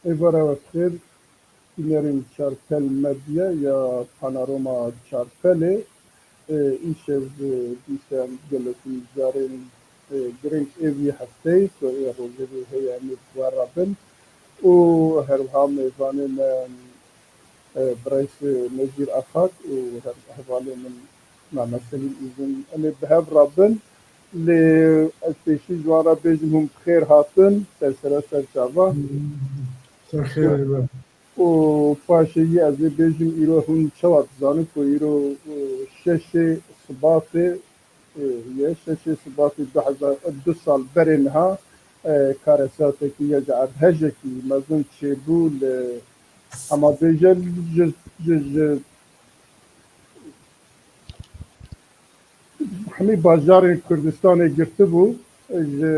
Evara Bakır, Dilerim Çarpel Medya ya Panorama Çarpel'e işev dîsem gelekî carên girêng evî hesteyî ku ê rojevê heye em ê biwarabin û herwiha mêvanê me Birês Nezîr Efak û hevalê min Mehmed Selîm Îzin em ê bi hev rabin lê ez pêşî ji wan re bêjim hûn bi xêr hatin sersere ser çava Sarxêr û paşê yê ez ê bêjim îro hûn çawa dizanin ku îro şeşê Sibatê ye şeşê Sibatê du sal berê niha karesatekî ya ji erdhejekî mezin çêbû li hemabêje ji hemî bajarên Kurdistanê girtibû ji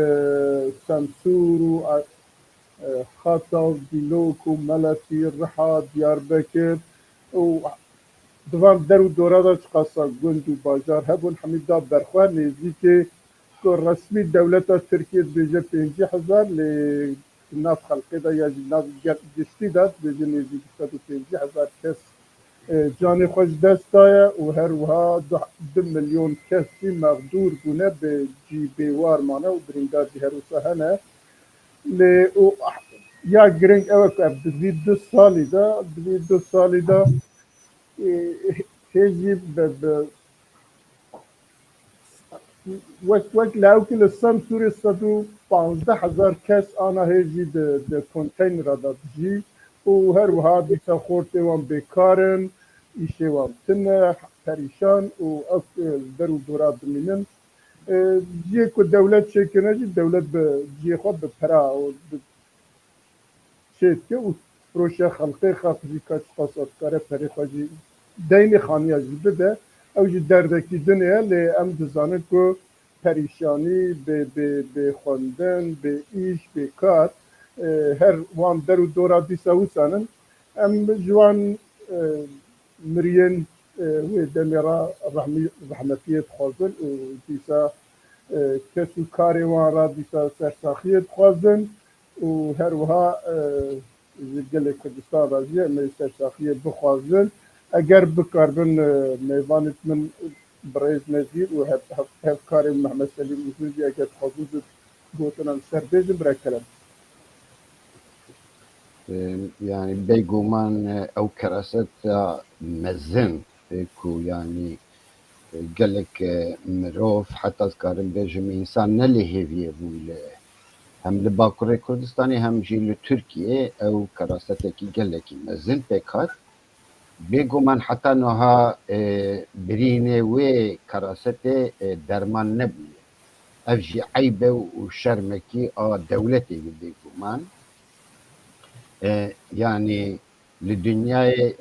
Semsûr û Xataw, Dîlok û Meletî, Riha, Diyarbekir û divan der û dora da çi qasa gund û bajar hebûn hemî da berxwe nêzîkê ku resmî dewleta Tirkiye dibêje 50,000 lê nav xelkê de ya jî nav giştî de dibêje nêzîkî 150,000 kes canê xwe ji dest daye û her wiha 2 milyon kes jî mexdûr bûne bi cîbêwar mane û birîndar jî her wisa hene lê û ya girêng ew e ku ev di vî 2 salî de hêjî wek lewkî li Semsûrê 115,000 kes ana hêjî di konteynera de dijî û her wiha dîsa xortê wan bêkar in îşê wan tin e perîşan û ew der û dora dimînin ciyê ku dewlet çêkirine jî dewlet bi ciyê xwe bi pera çê dike û rûşa xelkê xwe ka çi qasa dikare perê xwe jî deynê xaniya jî bide ew jî derdekî din e lê em dizanin ku perîşanî bê xwendin bê îş bêkar her wan der û dora dîsa wîsanin em ji wan miriyên wê demê ra rehmetiyê dixwazin û dîsa kes û karê wan ra dîsa sersaxiyê dixwazin û her wiha ji gelê Kurdistan re jî em ê sersaxiyê bixwazin eger bikarbin mêvanê min Birêz Nezîr û hevkarê Mehmed Selîm Îzin jî eger dixwazin gotin em serbêjin birekelin. Yani bêguman ew keraseta mezin ku yani gelek mirov heta ez karim bêjim însan ne lê hêviye bû li hem li Bakurê Kurdistanê hem jî li Tirkiye ew kerasetekî gelekî mezin pêk hat bêguman heta niha birînê wê kerasetê derman nebûye ev jî eybe û şermekî a dewletê ye bêguman yani li dünyayê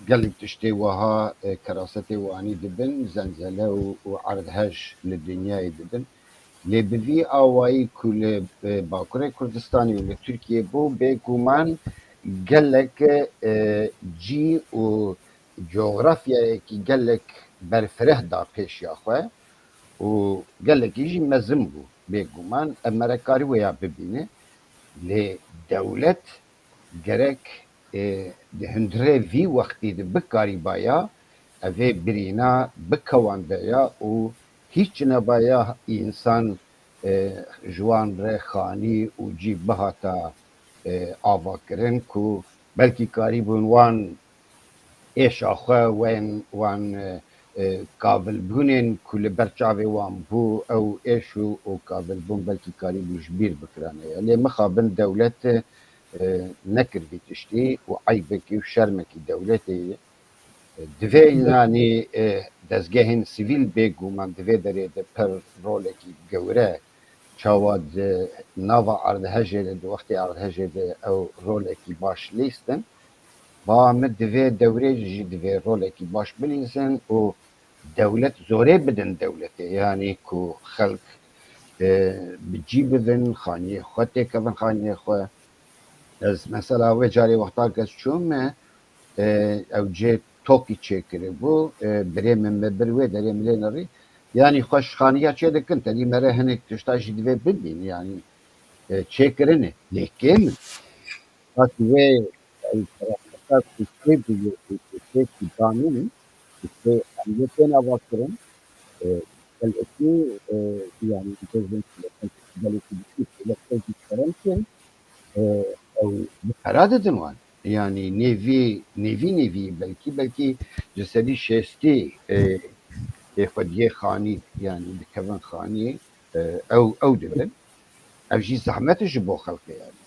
gelek tiştê wiha kerasetê wanî dibin zelzele û erdhej li dünyayê dibin lê bi vî awayî ku li Bakurê Kurdistanê û li Tirkiye bû bêguman gelek cî û coğrafyayekî gelek berfireh da pêşiya xwe û gelekî jî mezin bû bêguman em merekarî wê ya bibîne lê dewlet gerek di hundirê vî wextî de bikarîbaya evê birîna bikewandeya û hiç nebaya însan ji wan re xanî û cî bihata avakirin ku belkî karîbûn wan êşa xwe wan kavilbûnên ku li ber çavê wan bû ew êş û kavilbûn belkî karîbû ji bîr bikiraniye lê mixabin dewlet nekir vî tiştî û eybekî û şermekî dewletê ye divê yanî dezgehên sivîl bêguman divê derê de per rolekî gewre çawa di nava erdhejê de di wextê erdhejê de ew rolekî baş lîstin ba me divê dewrê jî divê rolekî baş bilîzin û dewlet zorê bidin dewletê yanî ku xelk bi cî bidin xaniyê xwe têkevin xaniyê xwe ez mesela wê carê wexta kes çûm ew cê tokî çêkiribû birê min me bir wê derê min lê nerî yanî xweş xaniya çê dikin tenî mere hinek tişta jî divê bibîn yanî çêkirine lê kêm in بس وی طرف کشته بگیر کشته کدانی کشته امیتین آواز کرن الاسمی yani bizim belki او بقرار دمان yani nevi belki cesedi şesti خودیه خانی yani dikevin خانی او dibin ev jî zahmetê ji bo xelkê yani.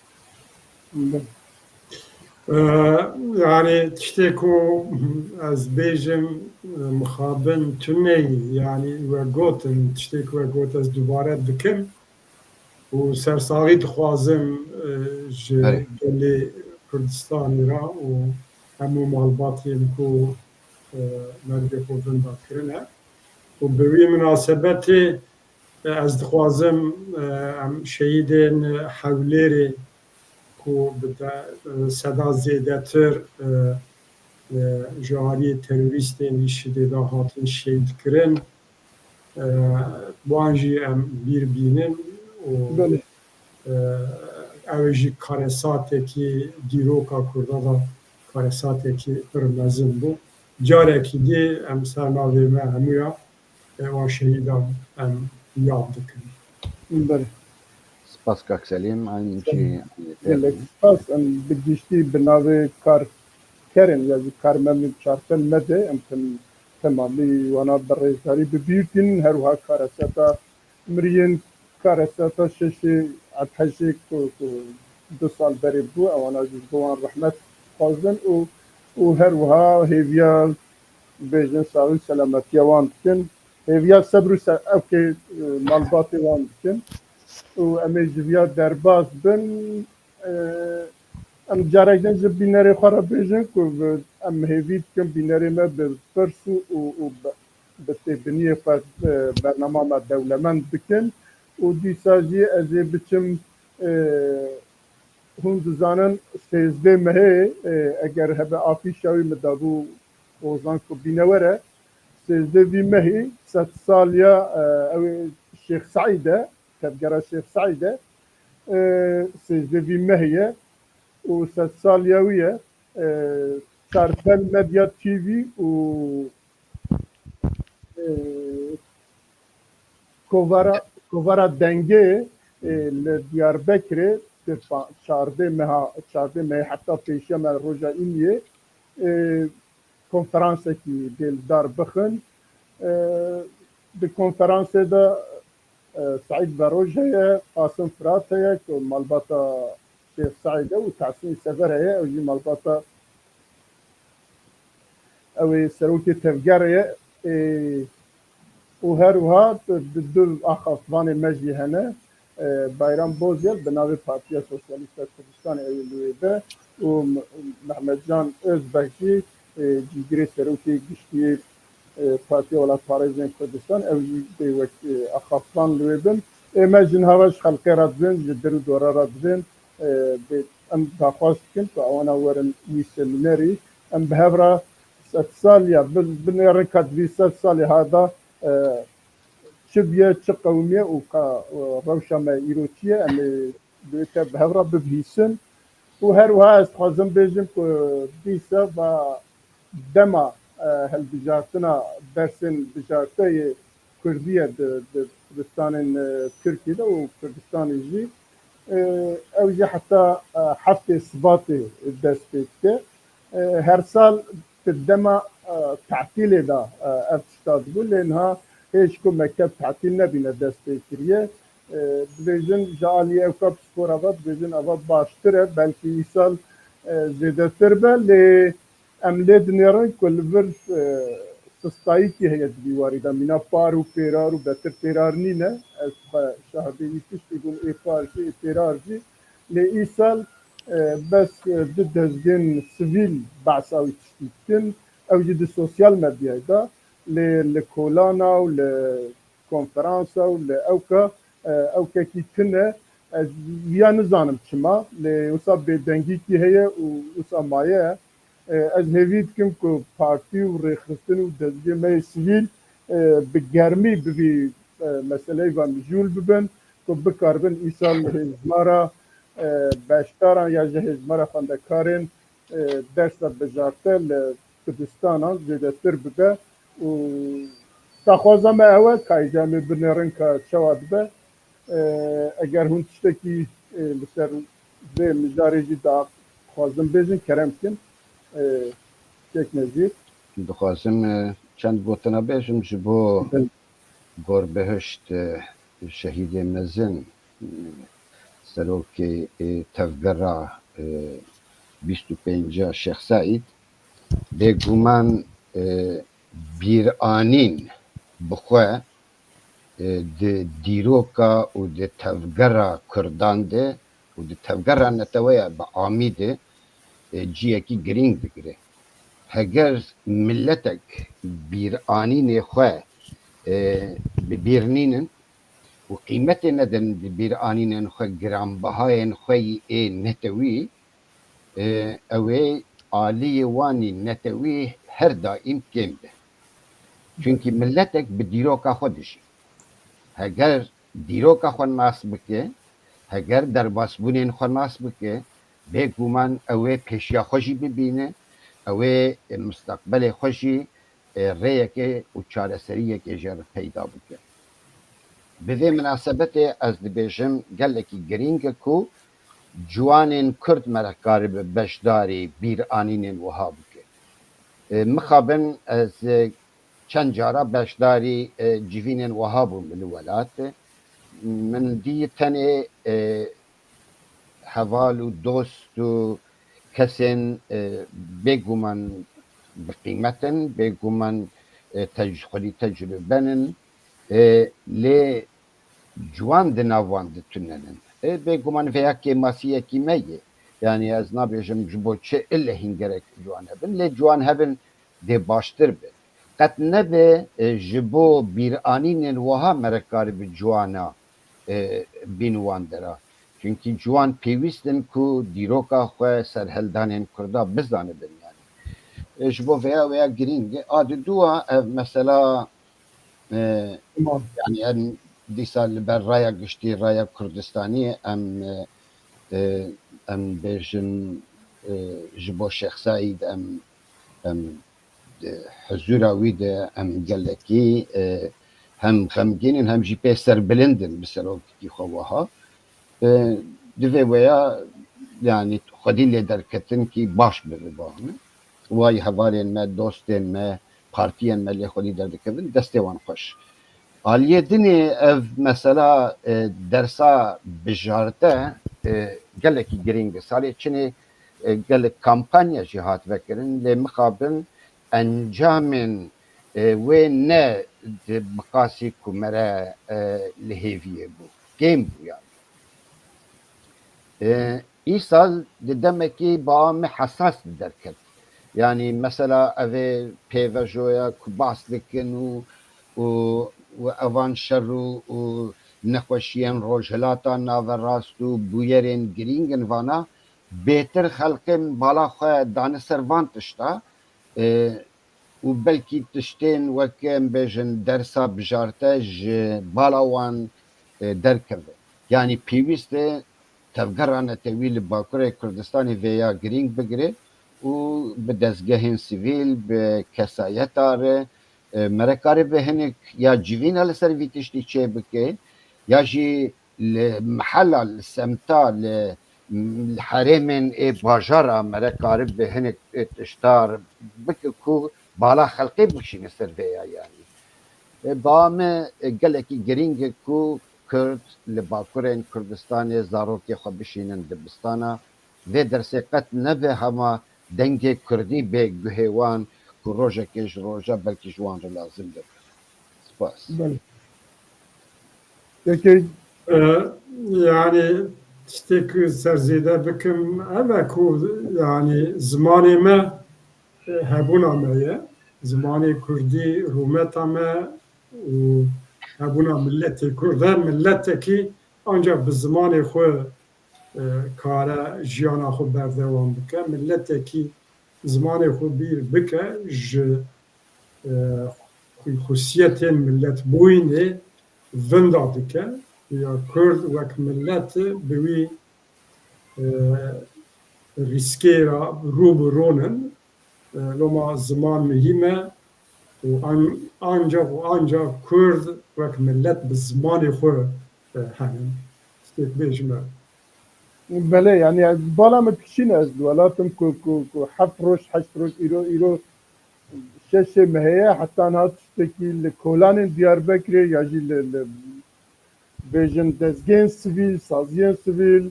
Yani tiştê ku ez bêjim mixabin tunê yani we gotin tiştê ku we got ez dubare dikim û sersaxî dixwazim ji Evet. gelê Kurdistanê ra û hemû malbatên ku mergê xwe vinda kirine û bi wî münasebetê ez dixwazim em şehîdên Hewlêrê ku bi seda zêdetir ji aliyê terorîstên IŞİDê de hatin şehîd kirin wan jî em bîr bînin û بله ew jî karesatekî dîroka Kurda da karesatekî pir mezin bû. Carekî dî em sernavê me hemûya wan şehîdan em yad dikin. بله Spas kak Selim aynı şey. gelek spas em bigiştî bi navê karkerin ya jî karmemîn çarpên me de em temamî wana bi rêzdarî bibîrtin her wiha karesata miriyên karesata şeşê etheşê ku 2 sal berê bû ewana jî ji bo wan rehmet xwazin û her wiha hêviya bêjin sağî selametiya wan dikin hêviya sebr û evkê malbatê wan dikin û em ê ji vêya derbas bin em carekî ji bînerê xwe re bêjin ku em hêvî dikin bînerê me bi pirs û bi têbiniyê xwe bernama me dewlemend bikin û dîsa jî ez ê biçim hûn dizanin sêzdê mehê eger hebe afîşa wî min dabû ozan ku bînewere sêzdê vî mehê sed saliya ew ê Şêx Saîd e tevgera Şêx Saîd e sêzdê vî mehê ye û sed saliya wî ye Çarpel Medya TV û Kovara Dengê li Diyarbekirê çardê mehê heta pêşiya me roja îniyê konferansekî dêldar bixin di konferansê de Saîd Beroj heye Qasim Firat heye ku malbata Şêx Saîd e û Tehsîn Sefer heye ew jî malbata ew ê serokê tevgerê ye û her wiha di du axafvanê me jî hene Bayram Bozyel bi navê Partiya Sosyalîst a Kurdistanê ew ê li wê be û Mehmetcan Özbek jî cîgirê serokê giştiyê Partiya Welatparêzên Kurdistan ew jî bê wek axafvan li wê bin me ji niha ji xelkê re dibin ji dir û dora re dibin em daxwaz dikin ku ewana werin wî semînerî em bi hev re sed saliya binêrin ka divî sed salê hada çi biye çi qewmiye û rewşa me îro çi ye em ê bi te bi hev re bibihîsin û her wiha ez dixwazim bêjim ku dîsa va dema helbijartina dersên bijarteyê Kurdî ye di Kurdistanên Tirkiyê de û Kurdistanê jî ew jî heta heftê Sibatê dest pê dike her sal di dema tehtîlê de ev tişta dibû lê niha hêj ku mekteb tehtîl nebîne dest pê kiriye dibêjin ji aliyê ew ka psîkora ve dibêjin eva baştir e belkî îsal zêdetir be lê em lê dinêrin ku li vir sistayîkî heye di dîwarî de mîna par û pêrar û betir pêrar nîne ez şahidê wî tiştî bûn ê par jî ê pêrar jî lê îsal bes di dezgên sivîl behsa wî tiştî dikin ew jî di sosyal medyayê de lê li kolana û li konferansa û li ewka ewkekî tin e ez ya nizanim çima lê wisa bêdengîkî heye û wisa maye ye ez hêvî dikim ku partî û rêxistin û dezgê me sivîl bi germî bi vî meseleyê ve mijûl bibin ku bikaribin îsal hêzmara beşdaran ya ji hêzmara xwendekarên dersa bijarte li Kurdistanan zêdetir bibe û daxwaza me ew e ka em ê binêrin ka çawa dibe eger hûn tiştekî li ser vê mijarê jî daxwazin bêjin kerem bikin çêk nezîr dixwazim çend gotina bêjim ji bo Gorbehişt şehîdê mezin serokê tevgera 25 Şex Saîd bêguman bîranîn bixwe di dîroka û di tevgera Kurdan de û di tevgera neteweya bi amî de ciyekî girîng bigire. Heger milletek bîranînê xwe bibîrnînin û qîmetê nedin bi bîranînên xwe giranbihayên xwe ê netewî ew ê aliyê wanî netewî her daîm kêm be. Çünkü milletek bi dîroka xwe dijî. Heger dîroka xwe nas bike, heger derbasbûnên xwe nas bike, bêguman ew ê pêşiya xwe jî bibîne, ew ê mustaqbelê xwe jî rêyekê û çareseriyekê jê re peyda bike. Bi vê münasebetê ez dibêjim gelekî giring e ku ciwanên Kurd merekarî bi beşdarî bîranînên wiha bike. Mixabin ez çend cara beşdarî civînên wiha bûm li welatê. Min dî tenê heval û dost û kesên bêguman bi qîmetin, bêguman xwedî tecrübenin lê ciwan di nav wan ditunenin. Bêguman vêya masiyekî me ye. Yani ez nabêjim ji bo çi illehîn gerek ciwan hebin, lê ciwan hebin dê baştir be. Qet nebe ji bo bîranînên wiha merekarî bi ciwana bîn wan dera. Çünkü ciwan pêwîstin ku dîroka xwe serheldanên Kurda bizanibin yani. Ji bo vêya girîng e. A di dûwa ev mesela yani em dîsa li ber raya giştî raya Kurdistaniyê em bêjin ji bo Şex Saîd em huzura wî de em gelekî hem xemgînin hem jî pê serbilindin bi serokekî xwe wiha. Di vê wêya yani xwedî lê derketin kî baş bibe bavne. Wayî hevalên me, dostên me, partiyên me lê xwedî derdikevin destê wan xweş. Aliyê dinê ev mesela dersa bijarte gelekî giring e. Salê çinê gelek kampanya jî hat vekirin lê mixabin encamên wê ne di miqasî ku mere li hêviyê bû. Kêm bû yani. İsal di demekî bavamê hesas derket. Yani mesela evê pêvejoya ku bas dikin û evan şer û nexweşiyên rojhilata naverast û bûyerên girîngin vana bêtir xelkên bala xwe dane ser van tişta û belkî tiştên weke em bêjin dersa bijarte ji bala wan derkeve. Yani pêwîst e tevgera netewî li Bakurê Kurdistanê vêya girîng bigire û bi dezgehên sivîl, bi kesayeta re merekarî bi hinek ya civîna li ser vî tiştî çê bike ya jî li mihela li semta li herêmên bajara merekarî bi hinek tiştar bike ku bala xelkê bişîne ser vêya yani. Bavame gelekî giring e ku Kurd li Bakurên Kurdistanê zarokê xwe bişînin dibistana vê dersê qet nebe hema dengê Kurdî bê guhê wan ku rojekê ji roja belkî ji wan re lazim be. Spas. Peki Yani tiştekî serzêde bikim ev e ku yani zimanê me hebûna me ye. Zimanê Kurdî rûmeta me û hebûna milletê Kurd e milletekî ancak bi zimanê xwe kare jiyana xwe berdewam bike. Milletekî zimanê xwe bîr bike ji xusiyetên milletbûyînê vinda dike. Ya Kurd wek millet bi wî riskê ra rûbirûnin loma ziman mihîme û ancak Kurd wek millet bi zimanê xwe henin. Stêk bêjime. بله یعنی از بالا من کشین از دولاتم کو 7 روز 8 روز ایرو شش مهیه حتی نهات شتکی لکولان دیاربکر یا جی بیژن دزگین سیویل سازیان سیویل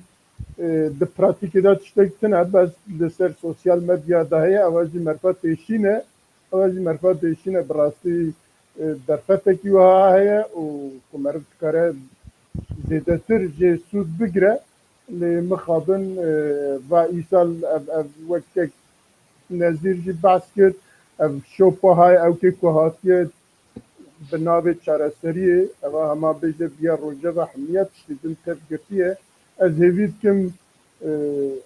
د پراتیکی دا تشتکتنه بس لسر سوسیال مدیا دا هی اوازی مرفت دیشینه براستی درفتکی وها هی و کمرد کاره زیده تر جه سود بگره لمخابن و ایسال وقت نظیر جی بحث کرد شوپا های او که هاتیه به ناو چارەسەریê ewa hema bêje biya rojeva hemiyet şîdin tev girtiye ez hêvî dikim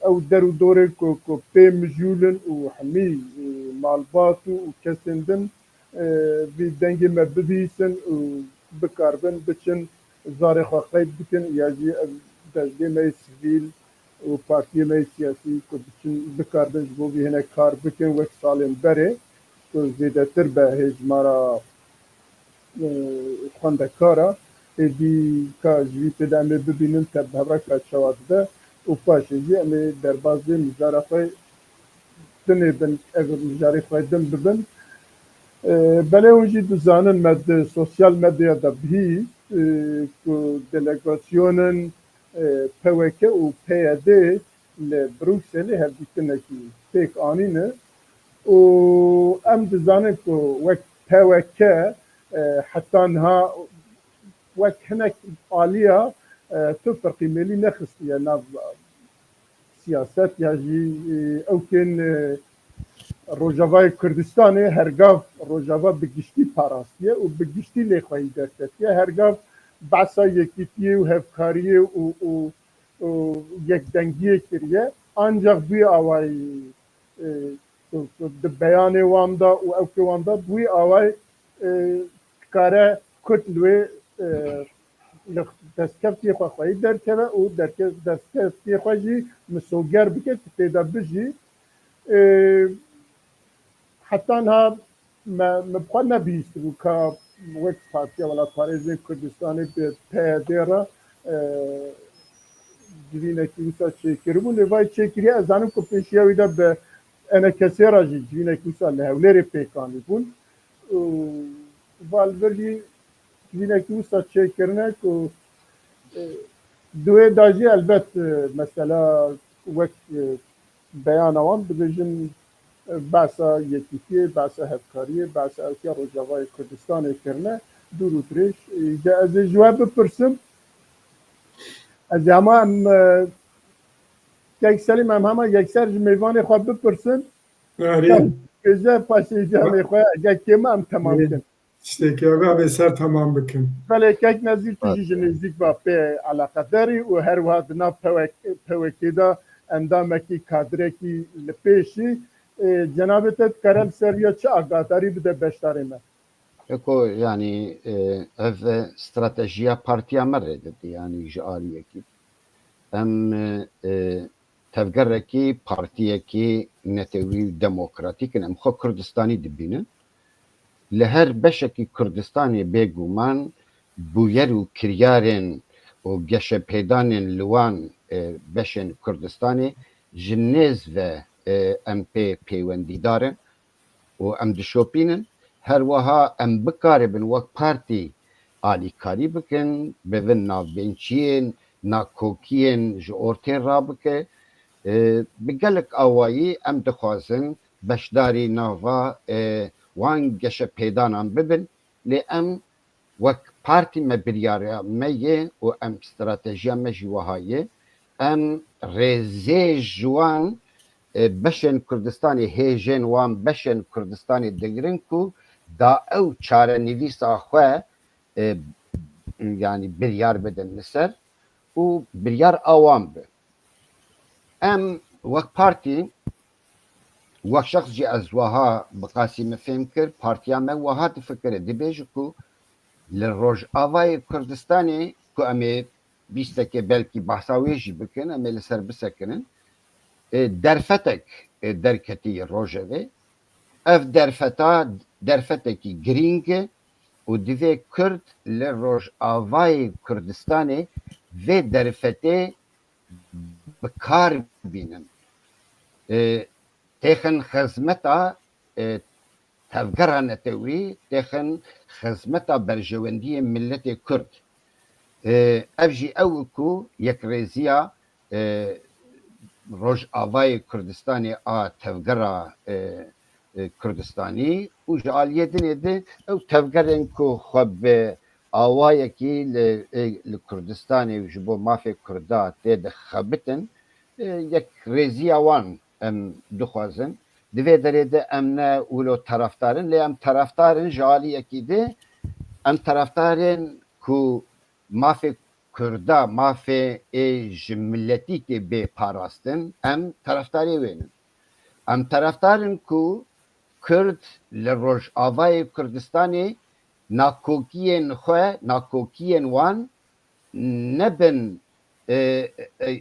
ew der û dorê ku pê mijûlin û hemî malbat û kesên din vî dengê me bibîsin û bikarbin biçin zarê xwe qeyb bikin ya jî ev dezgê me sivîl û partiyê me siyasî ku biçin bikarbin ji bo vî hinek kar bikin wek salên berê ku zêdetir be hêjmara xwendekara êdî ka ji vî têde em ê bibînin tevheveka çawa dide û paşê jî em ê derbasê mijara xwe dinê bin ev mijarê xwe din bibin belê hûn jî dizanin me di sosyal medyaya de bihîst ku delegasyonin PWK û PYD li Brukselê hevdîtinekî pêk anîne û em dizanin ku wek PWK حتی نها وک هنک عالیا تو فرقی ملی نخستیه ناو سیاست یا جی اوکن روجاوای کردستانê hergav rojava bi giştî parastiye û bi giştî lêxweyî derketiye hergav behsa yekîtiyê û hevkariyê û yekdengiyê kiriye ancak bûyê awayî di beyanê wan da û ewkê wan da bûyê awayî kare Kurd li wê destkeftiyê xwe xweyî derkeve û destkeftiyê xwe jî misoger bike ku têde bijî heta niha me bi xwe nebihîstibû ka wek Partiya Welatparêzên Kurdistanê bi PYD re civînekî wisa çêkiribû lê vay çêkiriye ez zanim ku pêşiya wî de bi enekesê re jî civînekî wisa li Hewlêrê pêkanîbûn valverî civînekî wisa çêkirine ku duê da jî elbet mesela wek beyana wan dibêjin behsa yekîtiyê behsa hevkariyê behsa ewkiya Rojavayê Kurdistanê kirine dûr û dirêj ez ê ji we bipirsim ez ê hema em Selîm em hema yekser ji mêvanê xwe bipirsin êje paşê jî hemê xwe eger kême em temam bikin Tiştekî ev em ê ser temam bikin. Belê kek nezîr tu jî ji nêzik ve pê eleqedarî û her wiha di nav PWK da endamekî kadrekî li pêşî cenabê te dikare li ser ya çi agadarî bide beşdarê me Eko yani ev stratejiya partiya me rê didî yani ji aliyekî em tevgerekî partiyekî netewî demokratîk in em xwe Kurdistanî dibînin li her beşekî Kurdistanê bêguman bûyer û kiryarên û geşepêdanên li wan beşên Kurdistanê ji nêz ve em pê peywendîdar in û em dişopînin her wiha em bikaribin wek partî alîkarî bikin bivin navbênçiyên nakokiyên ji ortê rabike bi gelek awayî em dixwazin beşdarî nava wan geşepêdanan bibin lê em wek partî me biryariya me yê û em stratejiya me jî wiha yê em rêzê ji wan beşên Kurdistanê hêjên wan beşên Kurdistanê digirin ku da ew çarenivîsa xwe yani biryar bidin li ser û biryar awan bi em wek partî wek şexs jî ez wiha bi qasî me fêm kir partiya me wiha difikire dibêje ku li Rojavayê Kurdistanê ku em ê بیستکه بلکی بحثاویجی بکن اما لسر بسکنن درفتک درکتی روژوه اف درفتکی گرینگه و دوی کرد لروژ آوای کردستانه و درفته بکار بینن تخن خزمتا تفگرها نتوی تخن خزمتا برجواندی ملت کرد افجی اوکو یک ریزیا روژ آوای کردستانی تفگرها کردستانی و جالیه دنه ده او تفگرن که خب آوایی که لکردستانی و جبو مافی کرده ده خبتن یک ریزی آوان ام دخوازن دوی داره ده ام نه اولو طرفدارن لی ام طرفدارن جالیه که ده ام طرفدارن که مافی کرده مافی جملتی که به پاراستن ام طرفداری وینن ام طرفدارن که کرد لروژ آوای کردستانی ناکوکین خواه ناکوکین وان نبن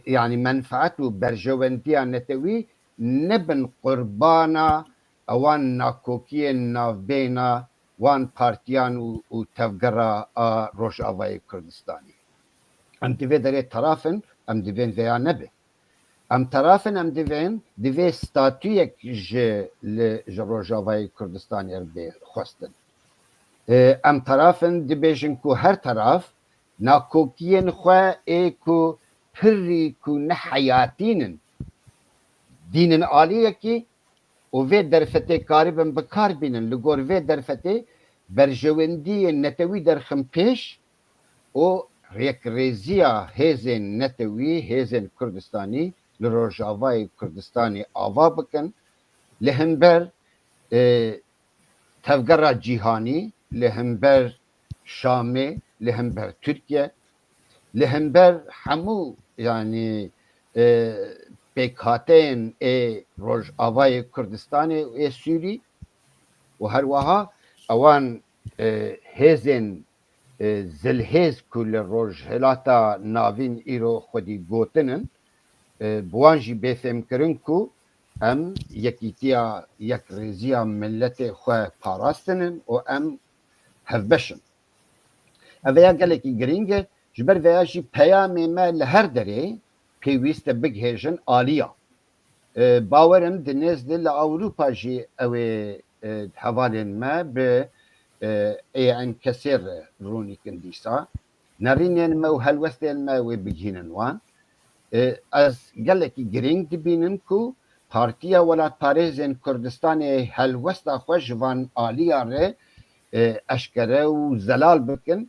يعني منفعت و برجواندیا نتوی نبن قربانا اوان ناکوکین نافبینا وان پارتیان و تفگرا روژ آوای کردستانی ام دوی داره طرفن ام دوین ویا نبه ام طرفن ام دوی ستاتویک جه روژ آوای کردستانی رو خواستن ام طرفن دبیجن که هر طرف ناکوکین خواه ای که پری که نحیاتینن دینن آلیه که و وی درفته کاریبن بکار بینن لگور وی درفته برجواندی نتوی درخم پیش و یک ریزیا هیزن نتوی هیزن کردستانی لروژ آوای کردستانی آوا بکن لهمبر تفگرها جیهانی لهمبر شامي لهمبر تركيا لهمبر حمو يعني بيكاتين روج آوای کردستان و سوری و هر وها اوان هزن زلهز کل روج هلاتا ناوین ایرو خودی گوتنن بوانجی بفهم کرن کو ام یکیتیا یک ریزیا ملت خواه پاراستنن و ام هفبشن اویا گلکی گرینگه جبر ویاجی پیامی ما لهر داره پیویست بگهیجن آلیا باورم دنیزده لأوروپا جی اوی حوالین ما به این کسیر رونی کندیسا نرینین ما و هلوستین ما و بگهینن وان از گلکی گرینگ دبینن کو پارتیا ولات پاریزین کردستان هلوستا خوش وان آلیا ره اشکره و زلال بکن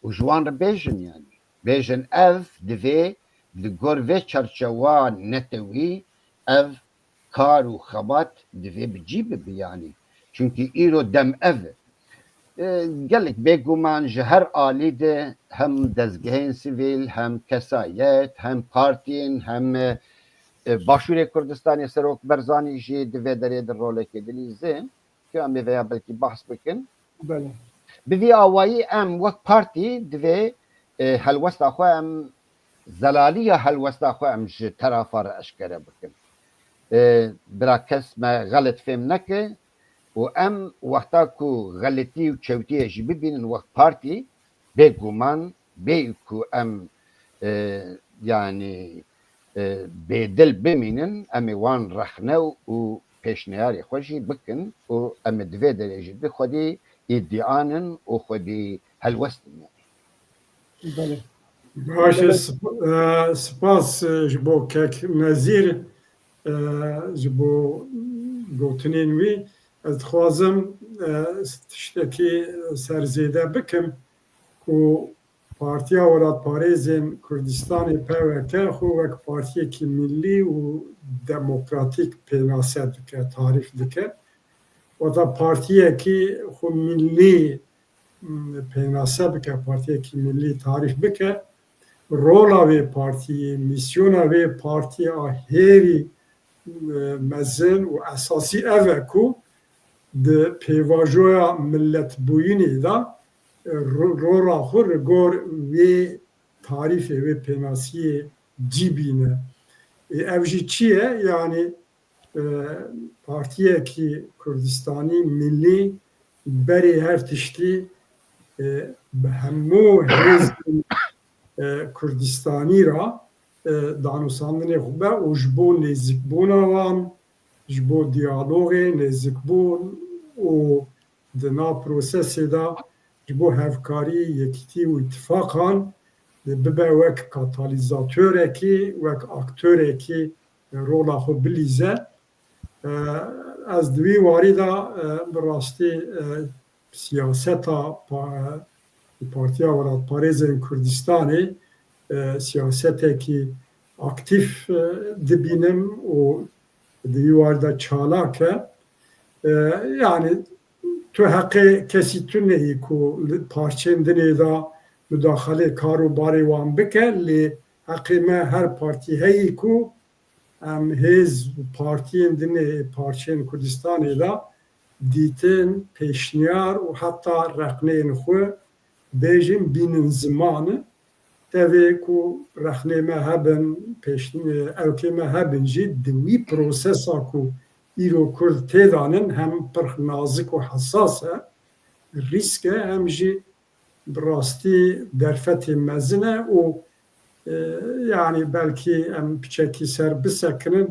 و جوان رو بیجن یعنی بیجن اف دوی لگور وی چرچوان نتوی اف کار و خبات دوی بجیب بیانی چونکه ایرو دم اف گلک بگومان جهر آلی ده هم دزگهین سیویل هم کسایت هم پارتین هم باشور کردستانی سروک برزانی جی دوی داره در روله که دلیزه که امی ویا بلکی بحث بکن بله بوی آوایی ام وقت پارتی دوی هلوستا خواه ام زلالی هلوستا خواه ام جه طرفا را اشکره بکن برا کس ما غلط فهم نکه و ام وقتا که غلطی و چوتی جی ببینن وقت پارتی بگومان بیکو ام يعني بدل بمینن ام وان رخنه و پیشنهاری خوشی بکن و ام دوی درجه ده خودی ادعانن و خودی هلوستن بله باشه سپاس جبو کک نظیر جبو گوتنین وی از خوازم تشتکی سرزیده بکم که پارتیا ولات پاریزین کردستان پیوکه خو وک پارتی کی ملی و دموکراتیک پیناسد که تعریف دکه و دا پارتی کی خو ملی پیناسد که پارتی کی ملی تعریف بکه رولا وی پارتی میسیونا وی پارتی هیری مزن و اساسی اوه کو ده پیواجویا ملت بوینی دا رولا خور گور وی تعریف و پناسی جیبینه ev jî çi ye yani partiyekî Kurdistanî millî berê her tiştî bi hemû hêzên Kurdistanî ra danûsandinê xwe be û ji bo nêzîkbûna wan ji bo diyalogê nêzîkbûn û di nav prosesê da ji bo hevkarî yekîtî û îtîfaqan bibe wek katalizatöreki, wek aktöreki rola xwe bilîze. Ez di wî warî da bi rastî siyaseta Partiya Welatparêzên Kurdistanê siyasetekî aktif dibînim û di wî warî da çalak e. Yani tu heqê kesî tuneyî ku li parçên dinê da müdaxale karobarê wan bike lê heqê me her partî heyî ku em hêz û partiyên dinê parçeyên Kurdistanê da dîtin pêşniyar û heta rexneyên xwe bêjin bînin zimanı tevê ku rexnê me hebin evkê me hebin jî di wî prosesa ku îro Kurd têdanin hem pir nazik û hesas e rîsk e hem jî bi rastî derfetê mezin e û yani belkî em piçekî ser bisekinin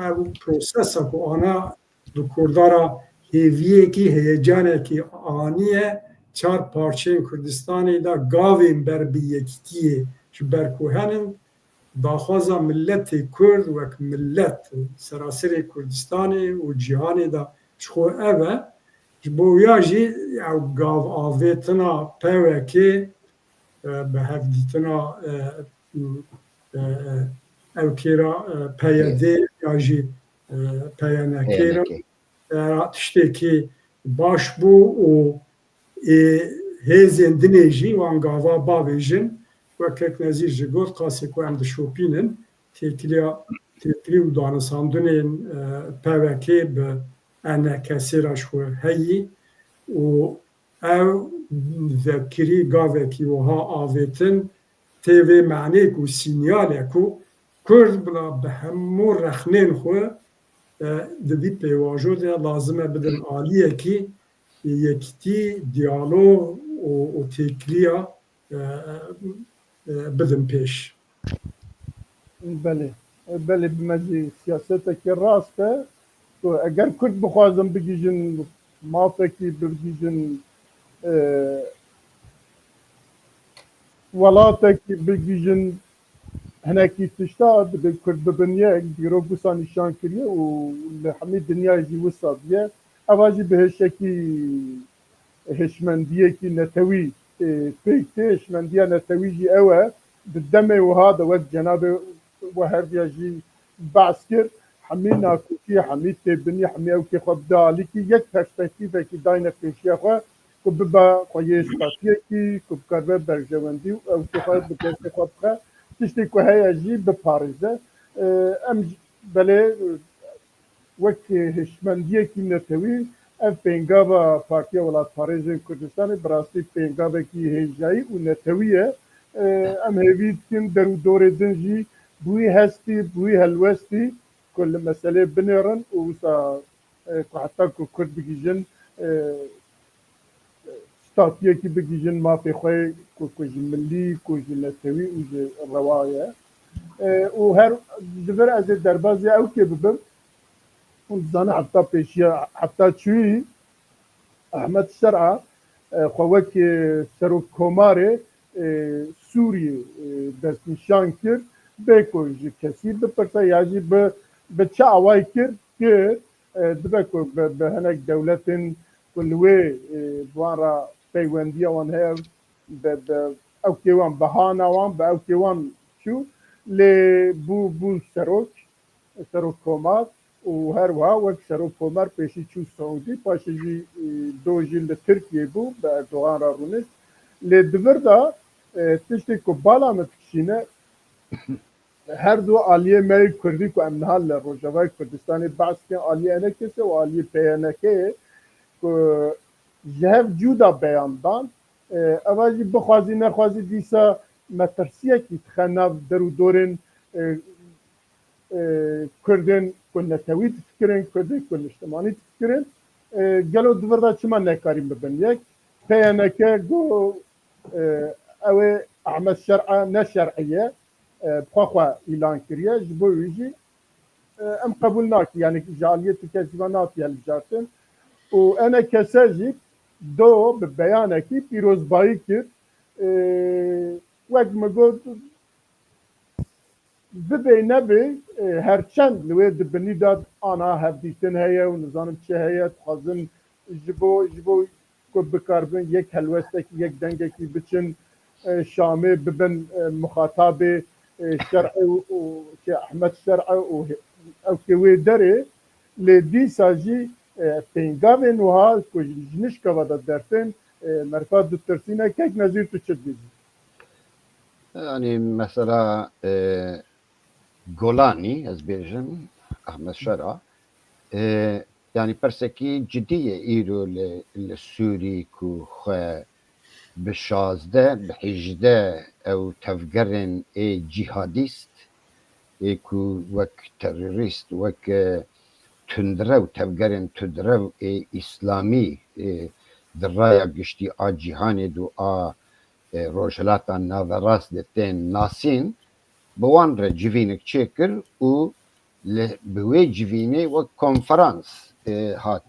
ev prosesa ku ana di Kurdara hêviyekî heyecanekî anî ye çar parçeyên Kurdistanê da gavên ber bi yekîtiyê ji ber ku henin daxwaza milletê Kurd wek millet seraserê Kurdistanê û cîhanê da ji xwe ev e ji bo ya jî ew gav avêtina pewekê bi hevdîtina evkê ra peyedê ya jî peyenekê ra tiştekî baş bû û hêzên dinê jî wan gava bavêjin wekek nezîr ji got qasê ku em dişopînin têkiliya têkilî û danûsandinên pewekê bi enekesê ra ji xwe heyî û ev vekirî gavekî wiha avêtin tê vê menê ku sînyalê ku Kurd bila bi hemû rexnên xwe di vî pêvajo de lazim e bidin aliyekî yekîtî diyalog û têkiliya bidin pêş. Belê belê bi me jî siyasetekî rast e ku eger Kurd bixwazin bigîjin mafekî bigîjin welatekî bigîjin hinekî tişta dibe Kurd bibin yek dîrok wisa nîşan kiriye û li hemî dinyayê jî wisa diye eva jî bi hêşekî hişmendiyekî netewî pêk tê hişmendiya netewî jî ew e di demê wiha de wek cenabê we herdiya jî behs kir hemî nakûkî hemî têbinî hemî evkê xwe bide alîkî yek perspektîvekî dayne pêşiya xwe ku bibe xweyê statiyekî ku bikaribe berjewendî û evkê xwe bi destê xwe bixe tiştê ku heye jî biparêze em belê wek hişmendiyekî netewî ev pêngava Partiya Welatparêzên Kurdistanê bi rastî pêngavekî hêjayî û netewî ye em hêvî dikin derû dorê din jî bi wî hestî bi wî helwestî ku li meselê binêrin û wisa ku heta ku Kurd bigîjin statiyekî bigîjin mafê xwe ku ji millî ku ji netewî û ji rewa ye û her ji vir ez ê derbasî ewkê bibim hûn dizane hefta pêşiya hefta çûyî Ehmed Şer'a xwe wek serokkomarê Sûriyê destnîşan kir bê ku ji kesî bipirse ya jî bi çi awayî kir dibe ku bi hinek dewletên ku li wê wan ra peywendiya wan heye bi evkê wan bihana wan bi evkê wan çû lê bû serokkomar û her wiha wek serokkomar pêşî çû Saûdî paşê jî do jî li Tirkiyê bû bi Erdogan ra rûnişt lê di vir da tiştê ku bala me dikişîne her du aliyê me Kurdî ku em niha li Rojavayê Kurdistanê behs kirin aliyê Enekesê û aliyê PNK'yê ku ji hev cuda beyan dan eva jî bixwazî nexwazî dîsa مترسیەکی تخەناو دەرودۆرن کوردên ku netewî difikirin, Kurdên ku niştimanî difikirin, gelo divirda çima nekarîn bibin. Yek PNK got ew ê Ehmed Şer'a ne şer'iye xwe îlan kiriye ji bo wî jî em qebûl nakin yani ji aliyê Tirkiye natiye hilbijartin û ene kese jî do bi beyanekî pîrozbayî kir wek me got bibê nebê herçend li wê dibinî da ana hevdîtin heye û nizanim çi heye dixwazin ji bo ku bikarbin yek helwestekî yek dengekî biçin Şamê bibin muxatabê şer'î û Ehmed Şer'a û ew kê wê derê lê dîsa jî pêngavên wiha ku ji nişkeva da dertin merfa ditirsîne kek nezîr tu çi dibî. Yani mesela Golani ez bêjim Ehmed Şer'a yani persekî ciddiye îro li Sûrî ku xwe bi 16 bi 18 ew tevgerên cihadîst ku wek terorîst wek tundrew tevgerên tundrew îslamî di raya giştî a cîhanê û a rojhilata naverast de tên nasîn bi wan re civînek çêkir û bi wê civînê wek konferans hat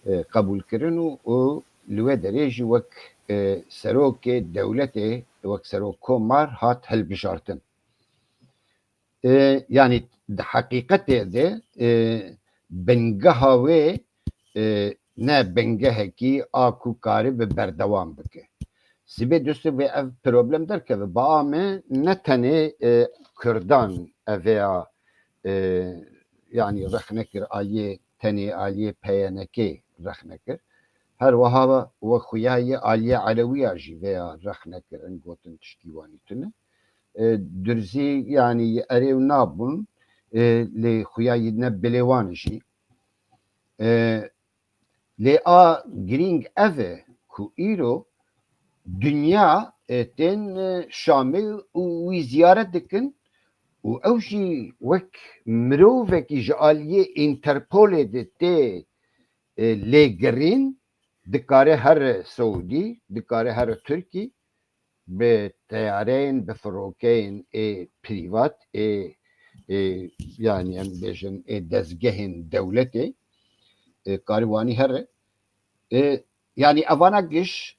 qebûlkirin û li wê derê jî wek serokê dewletê wek serok komar hat hilbijartin. Yani di heqîqetê de bingeha wê ne bingehekî a ku karî bi berdewam bike. Sibê dostê vê ev problem derkeve ba me ne tenê Kurdan eveya yani rexnekir aliyê tenê aliyê PNK rexnekir her wiha we xuyayê aliyê Elewiya jî veya rexnekirin gotin tiştî wanî tune durzî yani erêw nabûn lê xuyayê ne bilêwan jî lê a girîng ev e ku îro dünya tên Şamê û wî ziyaret dikin û ew jî wek mirovekî ji aliyê Interpolê de tê lêgirîn dikare her Saûdî dikare her Tirkî bi teyareyên bi firokeyên prîvat yani em bêjin dezgehên dewletê karî wanî here yani evana giş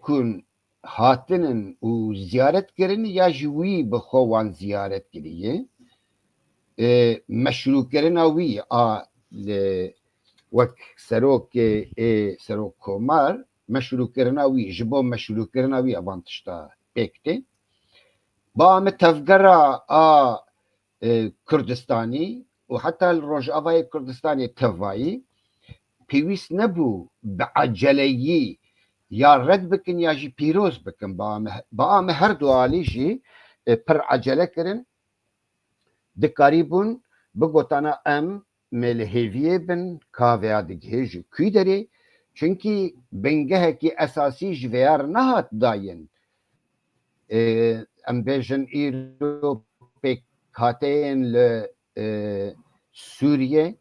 kun hatinin û ziyaret kirin ya jî wî bi xwe wan ziyaret kiriye meşrûkirina wî a wek serokê serok komar meşrûkirina wî ji bo meşrûkirina wî evan tişta pêk tê ba me tevgera a Kurdistanî û heta li Rojavayê Kurdistanê tevayî pêwîst nebû bi eceleyî ya red bikin ya jî pîroz bikin ba me her du alî jî pir ecele kirin dikarîbûn bigotana em me li hêviyê bin kaveya digihê ji kûî derê çünkî bingehekî esasî ji vêya re nehat dayên em bêjin îro pêkhateyên li Sûriye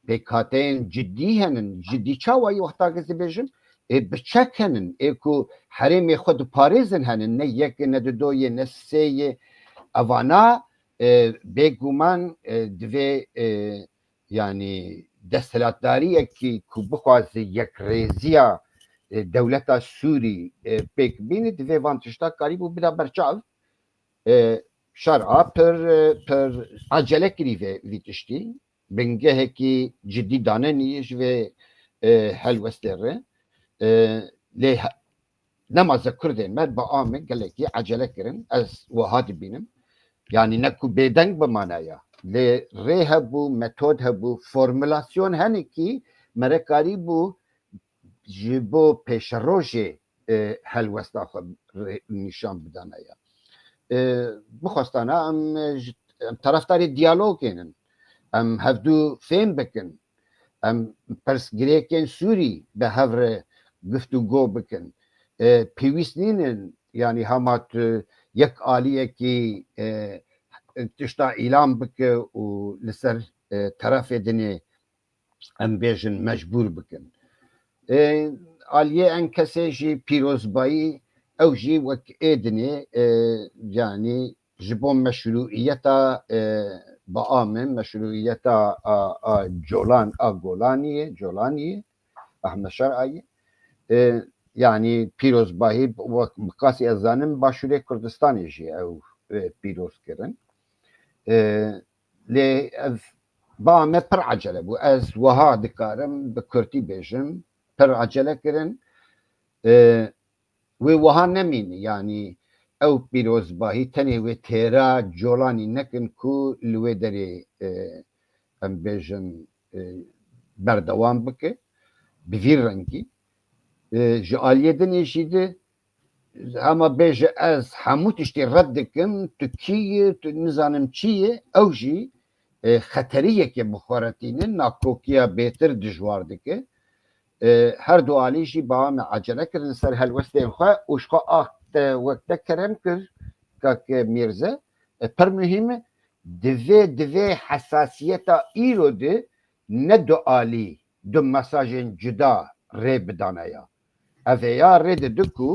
pêkhateyên ciddî henin ciddî çawayî wexta ez dibêjim bi çek henin ku herêmê xwe diparêzin henin ne yekê ne du doyê ne sêyê evana bêguman divê yani desthilatdariyekî ku bixwaze yekrêziya dewleta Sûrî pêk bînî divê van tişta karîbû bida berçav Şer'a pir acele kirî vê tiştî bingehekî ciddî danenî ji vê helwestê re lê nemaze Kurdên me bi amê gelekî ecele kirin ez wiha dibînim yani ne ku bêdeng bimanaya lê rê hebû metod hebû formülasyon henekî mere karîbû ji bo pêşerojê helwesta xwe nîşan bidanaya bixwastana em taraftarê diyalogên em hevdû fêm bikin em pirsgirêkên Sûrî bi hev re giftûgo bikin pêwîst nînin يعني همات يك آلية كي تشتا إعلام بك ولسر طرف دني ام بيجن مجبور بكن آلية ان كسي جي بيروز باي او جي وك ايدني يعني جبون مشروعيتا بآمن مشروعيتا جولان جولانية احمد شرعي يعني بيروز باهي بقاسي ازانم باشوري كردستاني جي او بيروز كرن لي با me pir acele bû ez wiha dikarim bi Kurtî bêjim pir acele kirin wê wiha nemîne yanî ew pîrozbahî tenê wê têra colanî nekin ku li wê derê em bêjin berdewam bike bi vî rengî ji aliyê dinê jî de hema bêje ez hemû tiştê red dikim tu kî yî tu nizanim çi yê ew jî خطریه بخورتینه ناکوکیا بهتر دجوار دکه هر دو علیجی با هم عجله کردن سر هلوستین خواه اوشخوا آخت وقت کرم کرد که میرزه پر مهمه دوی حساسیتا ایرو ده نه دو علی دو مساجن جدا ری بدانه یا اوه یا ری ده دکو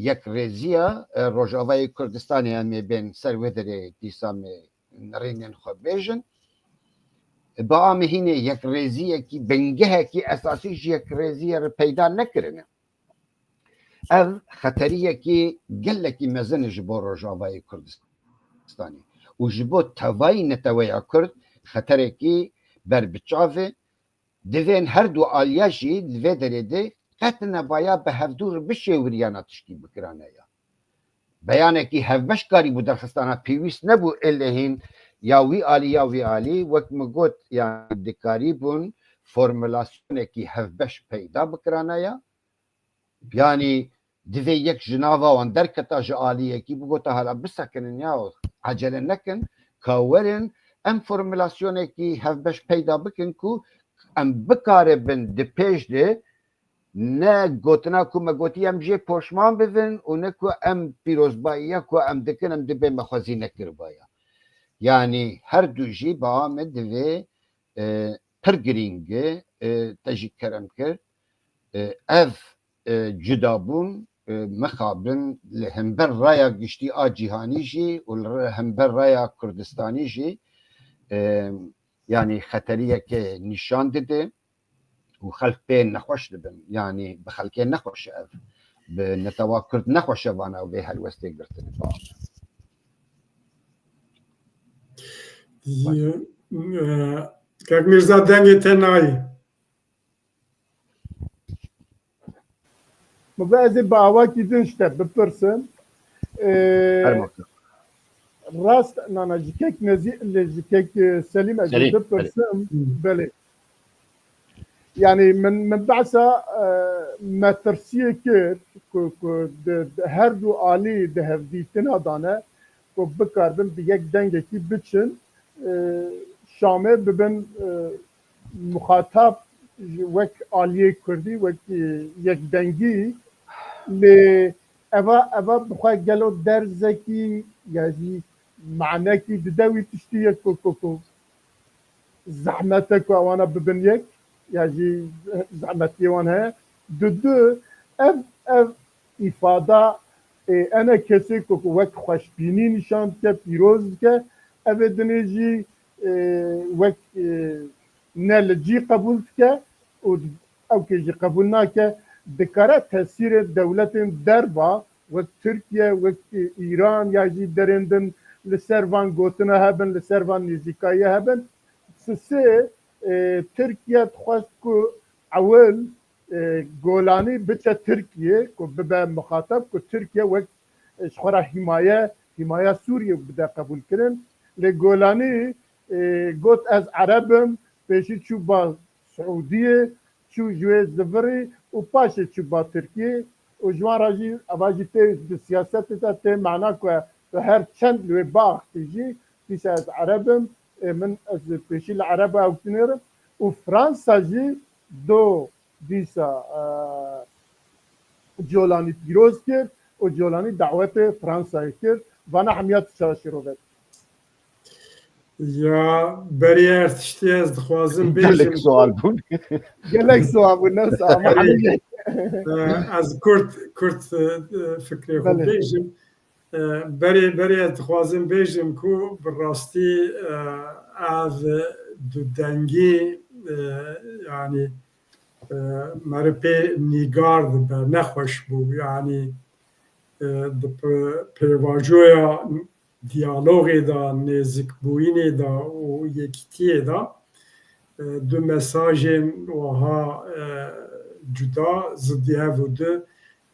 یک ریزیا روژاوای کردستانی همی بین سر ودره دیسامی نرینن خود بیجن با آمی هینه یک ریزیه کی بنگه کی اساسیش یک ریزیه رو پیدا نکرنه او خطریه کی گله کی مزن جبو روژاوای کردستانی و جبو توای نتوای کرد خطره کی بر بچاوه دوین هر دو آلیاشی دوی درده قطنه بایا به هفدور بشه وریانا تشکی بکرانه یا بیانه کی هفبش کاری بو درخستانه پیویست نبو الهین یا وی آلی وقت مگوت یعنی دکاری بون فرمولاسیونه کی هفبش پیدا بکرانه یا یعنی دوی یک جناوا وان درکتا جالیه کی بگوتا حالا بسکنن یا عجله نکن کاورن ام فرمولاسیونه کی هفبش پیدا بکن کو ام بکاره بن دپیش ده نه گوتنا کو مگوتی ام جه پوشمان ببین و نه کو ام پیروزبایی کو ام دکن ام دبه مخوازی نکر بایا yani her du jî ba me divê pir girîng e te jî kerem kir ev cudabûn mixabin li hember raya giştî a cîhanî jî û li hember raya Kurdistanî jî yani xeteriyeke nîşan dide û xelk pê nexweş dibin yani bi xelkê nexweş ev bi netewa Kurd nexweş vana vê helwestê girtin Kak Mirza dengê te nayê Ve ez ê bavakî din şte bipirsim rast nana ji kek nezî ji kek Selîm ez ê bipirsim belê yani min behsa me tirsiyê kir ku her du alî di hevdîtina dane ku bikarbin bi yek dengekî biçin Şamê bibin muxatab wek aliyê Kurdî wek yekdengî lê eva bixwe gelo derzekî ya jî manekî dide wî tiştî yek ku zehmete ku ewana bibin yek ya jî zehmetiyê wan heye du ev îfada ene kesê ku wek xweşbînî nîşan dike pîroz dike ev ê dinê jî wek ne li cî qebûl dike û ew kê jî qebûl nake dikare tesîrê dewletên derva wek Tirkiye wek İran ya jî derên din li ser van gotina hebin li ser van nêzîkayî hebin sisê Tirkiye dixwest ku ewil Golanî biçe Tirkiye ku bibe mixatab ku Tirkiye wek ji xwe re hîmaya Sûriye bide qebûl kirin lê Golanî got ez Erebim pêşî çû ba Siûdiyê çû ji wê zivirî û paşê çû ba Tirkiyê û ji wan re jî eva jî tê di siyasetê te tê mena ku her çend li wê biaxivî jî dîsa ez Erebim min ez pêşî li Ereba ew tinêrim û Fransa jî do dîsa Colanî pîroz kir و جولانی دعوت فرانسای کرد و همیت چاشی رو بد یا بریار تشتی از دخوازم gelek بیجم sual bun. گلک سواب و نفس اما بله. از کرد فکری خود بله بیجم بری از دخوازم بیجم کو براستی از دو دنگی یعنی مرپی نیگارد به نخوش بو یعنی پیواجویا دیالوگی دا نزدیک بوینی دا و یکیتی دا دو مساجین وها جدا زدیه بوده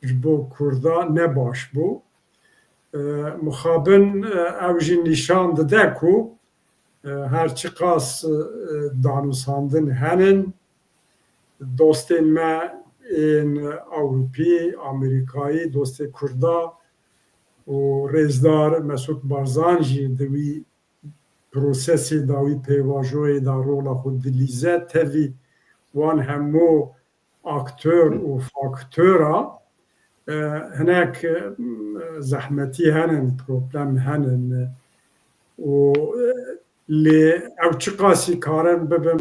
جبو کردا نباش بو مخابن اوجی نشان داده کو هرچی قاس دانوساندن هنن دوستین ما این اوروپی امریکایی دوست کردا و رزدار مسعود بارزانجی دوی پروسسی داوی پیواجوی دا رولا خود دلیزه توی وان همو اکتور و فاکتورا هناك زحمتي هنن بروبلم هنن و لی او چقاسی کارن ببم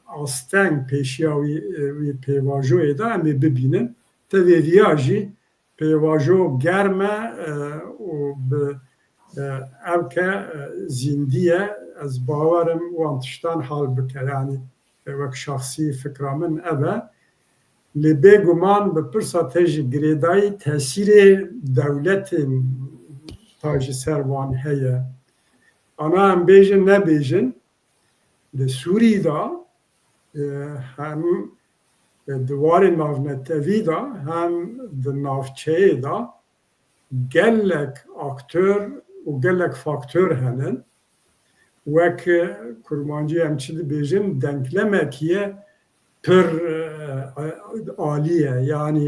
آستنگ پیشیاوی پیواجوی دا امی ببینن تاوی ویاجی پیواجو گرمه و به او که زندیه از باورم وان تشتان حال بکر یعنی وک شخصی فکرامن اوه لی بگمان به پرسا تجی گریدای تاثیر دولت تاجی سروان هیه انا هم بیجن نبیجن لی سوری دا هم دوار نافنتوی دا هم د نافچه دا گلک اکتور و گلک فاکتور هنن وک کرمانجی همچی دی بیجن دنکلمکیه پر عالیه یعنی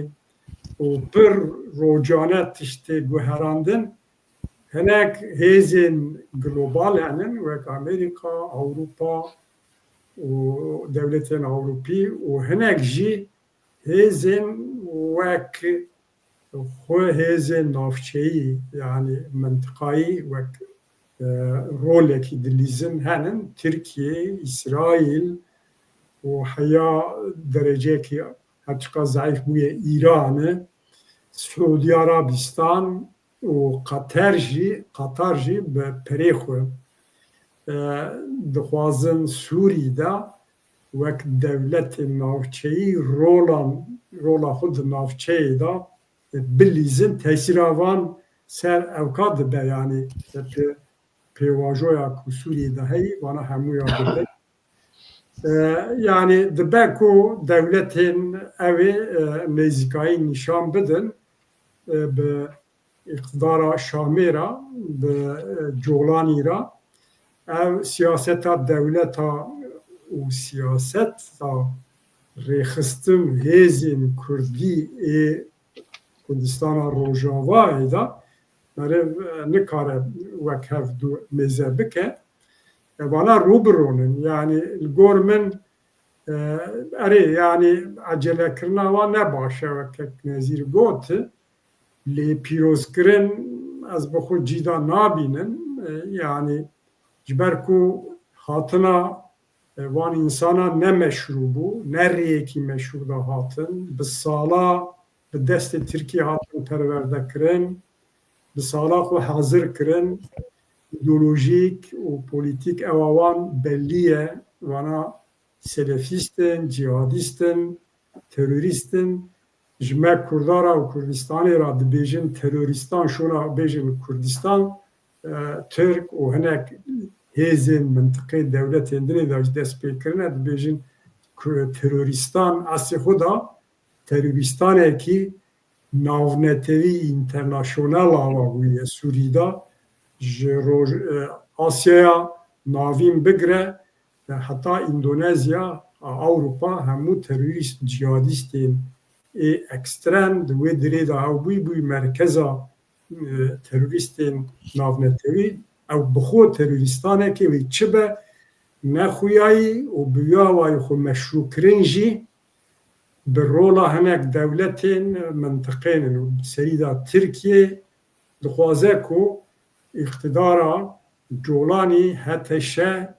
و پر روجانه تشتی گوهراندن هناك هيزن جلوبال هنن وك أمريكا أوروبا ودولتين أوروبي وهناك جي هيزن وك خو هيزن نافشي يعني منطقي وك رولك دليزن هنن تركيا إسرائيل وحيا درجة كي هتشقى ضعيف بويا إيران سعودي عربستان و قطر جی به پریخو دخوازن سوری دا وک دولت نافچهی رولا خود نافچهی دا بلیزن تاثیر آوان سر اوکاد به یعنی پیواجویا که سوری دا هی وانا همویا بده یعنی دبه که دولت اوی نزیکایی نشان بدن به اقتدار شامی را به جولانی را او سیاست دولت و سیاست ریخستم هیزین کردی کردستان روژاوا ایدا نکاره وک هف دو میزه بکه وانا روبرونن یعنی الگور من اره یعنی عجله کرنا و نباشه وک نظیر گوت لی پیروزکرین از بخود جیدا نابینن یعنی جبرکو هاتنا وان انسانا نمشروع بو نریکی مشروع دا هاتن به سالا به دست ترکیه هاتن پرورده کرن به سالا خو حاضر کرن ایدولوژیک و پولیتیک اوان بلیه وانا سلفیستن جهادیستن تروریستن جمع کردارا و کردستانی را دبیجن تروریستان شونا بیجن کردستان ترک و هنک هیزن منطقه دولت اندنی داشت دست پیکرنه دبیجن تروریستان اصلی خدا تروریستانه که ناونتوی اینترناشونال آواگوی سوری دا آسیا ناوین بگره حتی اندونزیا اوروپا همو تروریست جهادیستین اکسترم دوی دری دا او بوی مرکزا تروریستین ناونتوی او بخود تروریستانه که وی چه به نخویایی و بیاوای خو مشروع کرنجی برولا هناك دولتين منطقين سيدة تركيا دخوازكو اقتدارا جولاني حتى شا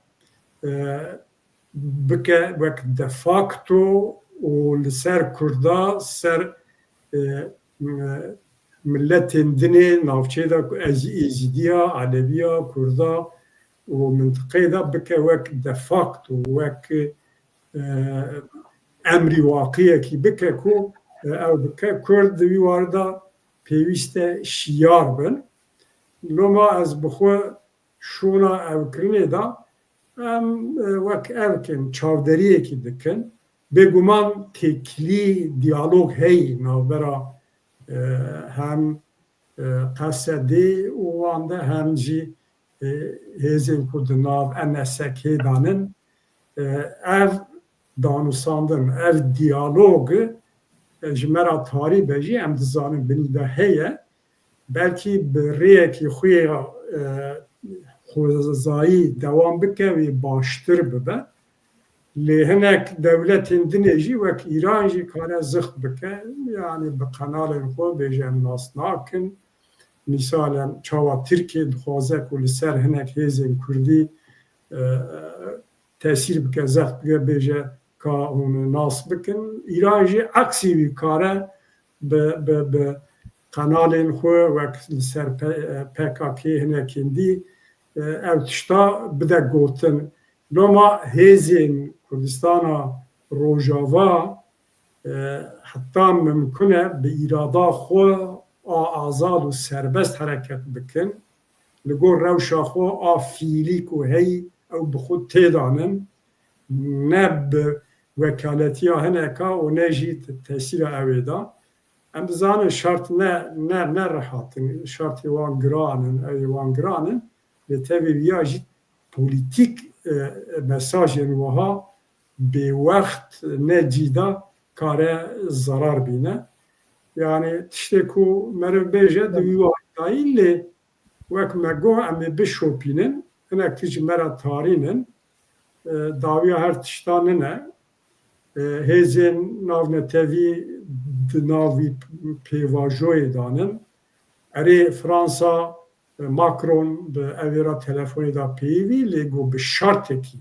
بكا وك دفاكتو ولسر كردا سر ملتين دني نافچه دا ازيديا علوية كردا ومنطقه دا بكا وك دفاكتو وك امری واقعی کی بکه کو او بکه کرد وی واردا پیوسته شیار بن لما از بخو شونا او کرنه دا ام وک اوکن چاودریه کی دکن بگومان تکلی دیالوگ هی نابرا هم قصدی و وانده هم جی هزین کردناو انسک هیدانن او دانوساندن ev diyalogu jmera tarî bejî em dizanin binî heye belkî bi rêyekî xwe xwezayî dewam bike wê baştir bibe lê hinek dewletên dinê jî wek Îran jî kare zixt bike yanî bi qenalên xwe bêje em nas nakin mîsalen çawa Tirkiye dixwaze ku li ser hinek hêzên Kurdî tesîr bike zext bike bêje ka hûn nas bikin Îran jî aksî wî kare bi qenalên xwe wek li ser PKK hinekên dî ew tişta bide gotin loma hêzên Kurdistana Rojava heta mimkûn e bi îrada xwe a azad û serbest hereket bikin li gor rewşa xwe a fîlî ku heyî ew bi xwe têdanin ne bi vekaletiya hineka û ne jî tesîra evê da em dizanin şart ne rehatin şartê wan giranin evê wan giranin lê tevê viya jî polîtîk mesajên wiha bêwext ne cîda kare zarar bîne yani tiştê ku meriv bêje di wî wayî lê wek me got em ê bişopînin hinek tî mera tarînin dawiya her tişta nine hêzên navnetevî di navî pêvajoyê danin erê Fransa Macron bi evêra telefonê da peyivî lê got bi şartekî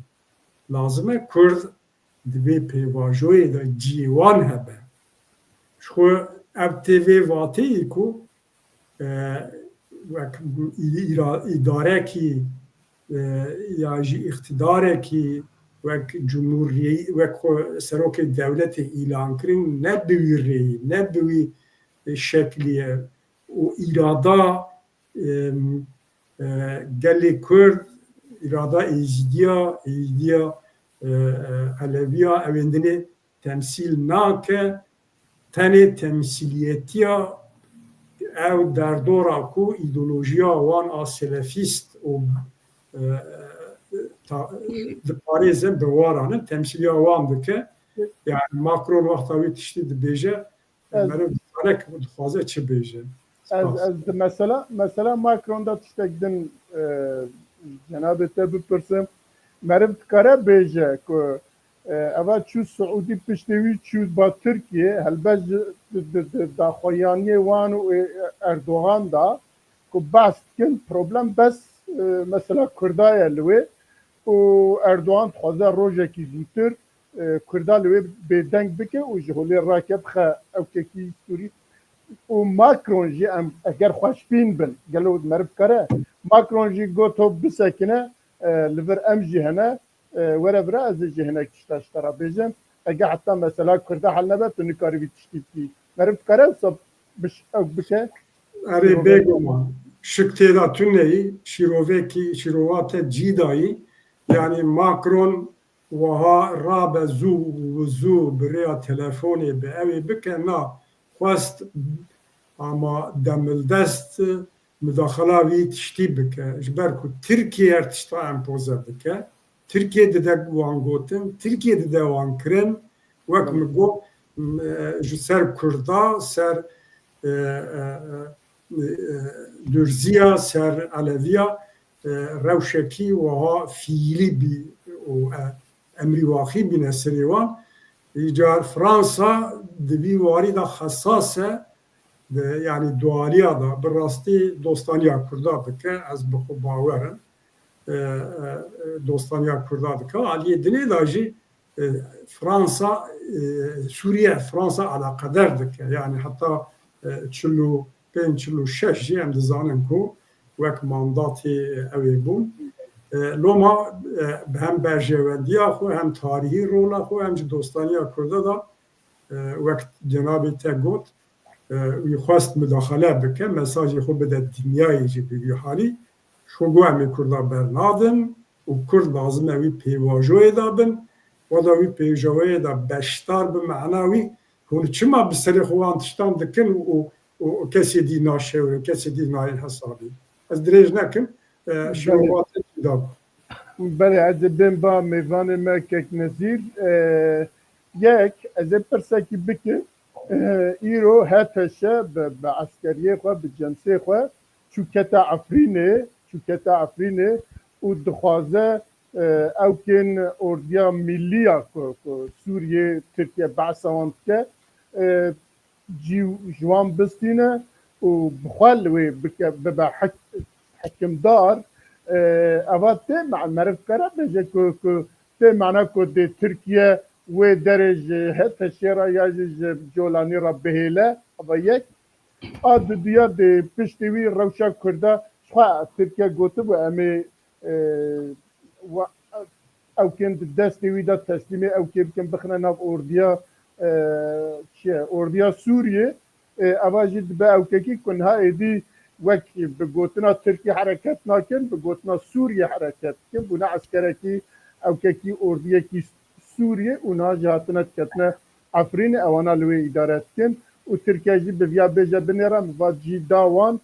lazim e Kurd di vê pêvajoyê de cîwan hebe ji xwe ev tê vê wateyî ku wek îdarekî ya jî iktidarekî wek cumhuriyê wek serokê devletê îlan kirin ne bi wî rêyî ne bi wî şeklîye û îrada gelê Kurd îrada êzidiya Eleviya evên dinê temsîl nake tenê temsîliyetiya ew derdora ku îdeolojiya wan a selefîst û diparêze bi waranin temsîliya wan dike yani Macron wexta wî tiştî dibêje meriv dizanek dixwaze çi bêje ez mesela Macron da tiştek din cenabê te bipirsim meriv dikare bêje ku eva çû Siûdî piştî wî çû ba Tirkiye helbet daxuyaniyê wan û Erdogan da ku behs dikin problem bes mesela Kurda ye li wê û Erdogan dixwaze rojekî zûtir Kurda li wê bêdeng bike û ji holê rake bixe ewkekî Sûrî û Macron jî em eger xweşbîn bin gelo meriv kare Macron jî got hop bisekine li vir em jî hene were vira ez ê jî hinek tişta ji te re bêjim eger heta mesela Kurda hel nebe tu nikarî vî tiştî bikî meriv dikare wisa ew bike erê bêguman şik têda tuneyî şîrovekî şîrovate cîdayî yani Macron wiha rabe zû bi rêya telefonê bi evê bike na xwest ama demildest müdaxala wî tiştî bike ji ber ku Tirkiye her tişta empoze bike Tirkiye dide wan gotin Tirkiye dide wan kirin wek min got ji ser Kurda ser Dürziya ser Eleviya rewşekî wiha fîlî bî û emrî waxî bîne serê wan ایجار فرانسا دبی واری دا حساسه yani dualiya da bir rastî dostaniya Kurda dike ez bi xwe bawerim dostaniya Kurda dike aliyê dinê da jî Fransa Sûriye Fransa alaqeder dike yani heta çil û pênc çil û şeş jî em dizanin ku wek mandatê ew ê bûn loma hem berjewendiya xwe hem tarihî rola xwe hem jî dostaniya Kurda da wek cenabê te got وی خواست مداخله بکن مساجی خوب بده دنیای جی بگی حالی شو امی کردا برنادن و کرد لازم اوی پیواجوی دا بن و دا وی پیواجوی دا بشتار به معناوی هون چما بسری خوان تشتان دکن و کسی دی ناشه و کسی دی ناین حسابی از دریج نکن شروعات دا بله از بین با میوان مکک نزیر یک از پرسکی بکن ایرو هتشه به عسکریه خواه به جنسه خواه چوکتا عفرینه و دخوازه او کن اردیا ملیه که سوریه ترکیه بعثاند که جوان بستینه و بخوالوی به حکمدار اواد ته مع مرف کرا بجه که ته معنا که ده ترکیه و درج هتا شیرا یا جولانی را بهیله اما یک آد دیا ده پشتوی روشا کرده شخوا ترکیه گوته و امی او کند دستوی دا تسلیمی او که بکن بخنه ناف اوردیا سوریه اواجد به او که کنها ایدی وکی بگوتنا ترکیه حرکت ناکن بگوتنا سوریه حرکت کن بنا عسکرکی او که اوردیه کی سوریه اونا جهاتنا کتنا عفرین اوانا لوی ادارت کن و ترکیه جی بویا بیجا بنیرم و جی داوان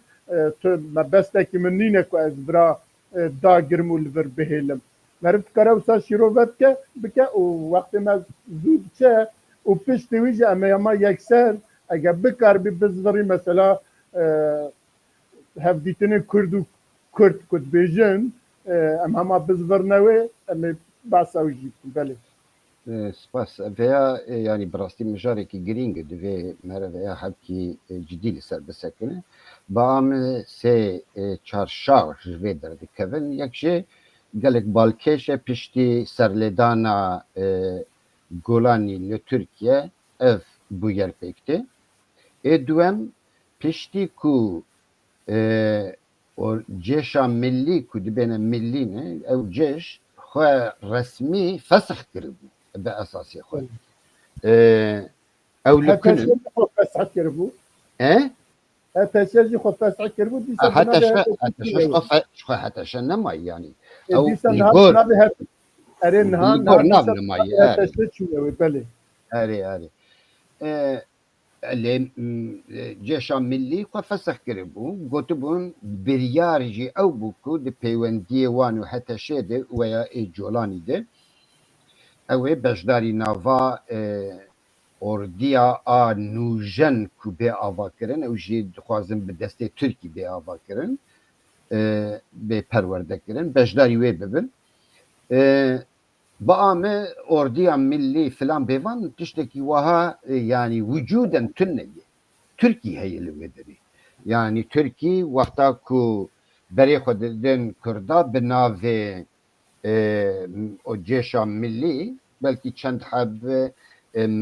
مبسته که من نینه که از برا دا گرمو لور بهیلم مرفت کاره و سا شیروبت که بکه و وقتی ما زود چه و پشتوی جا اما یکسر اگه بکار بی بزداری مثلا هفدیتن کرد و کرد کد بیجن اما بزدار نوی اما باسا و جیب بله سپاس veya yani براستی مجارێکی گرینگە divê mere veya hevkî cidî li ser bisekine ba me sê çarşav ji vê derdikevin yek jê gelek balkêşe piştî serlêdana Golanî li Tirkiye ev bû yer pêktê duem piştî ku cêşa millî ku dibêne millî ne ew cêş xwe resmî fesix kiribû به اساسی خود او لکنن خود فسح کربو اه هتشجی خود فسح کربو دیسا حتى شن نما يعني او دیسا نابه هت اره نها نما هتشجی بله اره جيشا ملي خو فسخ كربو قوتبون بريارجي او بوكو دي بيوندي وانو حتى شده ويا جولاني ده اوه بجداری ناوا اردیا آ نوژن کو به آوا کرن او جی خوازم به دسته ترکی به آوا کرن به پرورده کرن بجداری وی ببن با آمه اردیا ملی فلان بیوان تشتکی وها yani vücuden tünneyi Türkiye heyeli vederi yani Türkiye vakta ku beri xodedin kurda binave o ceşa milli belki çend hab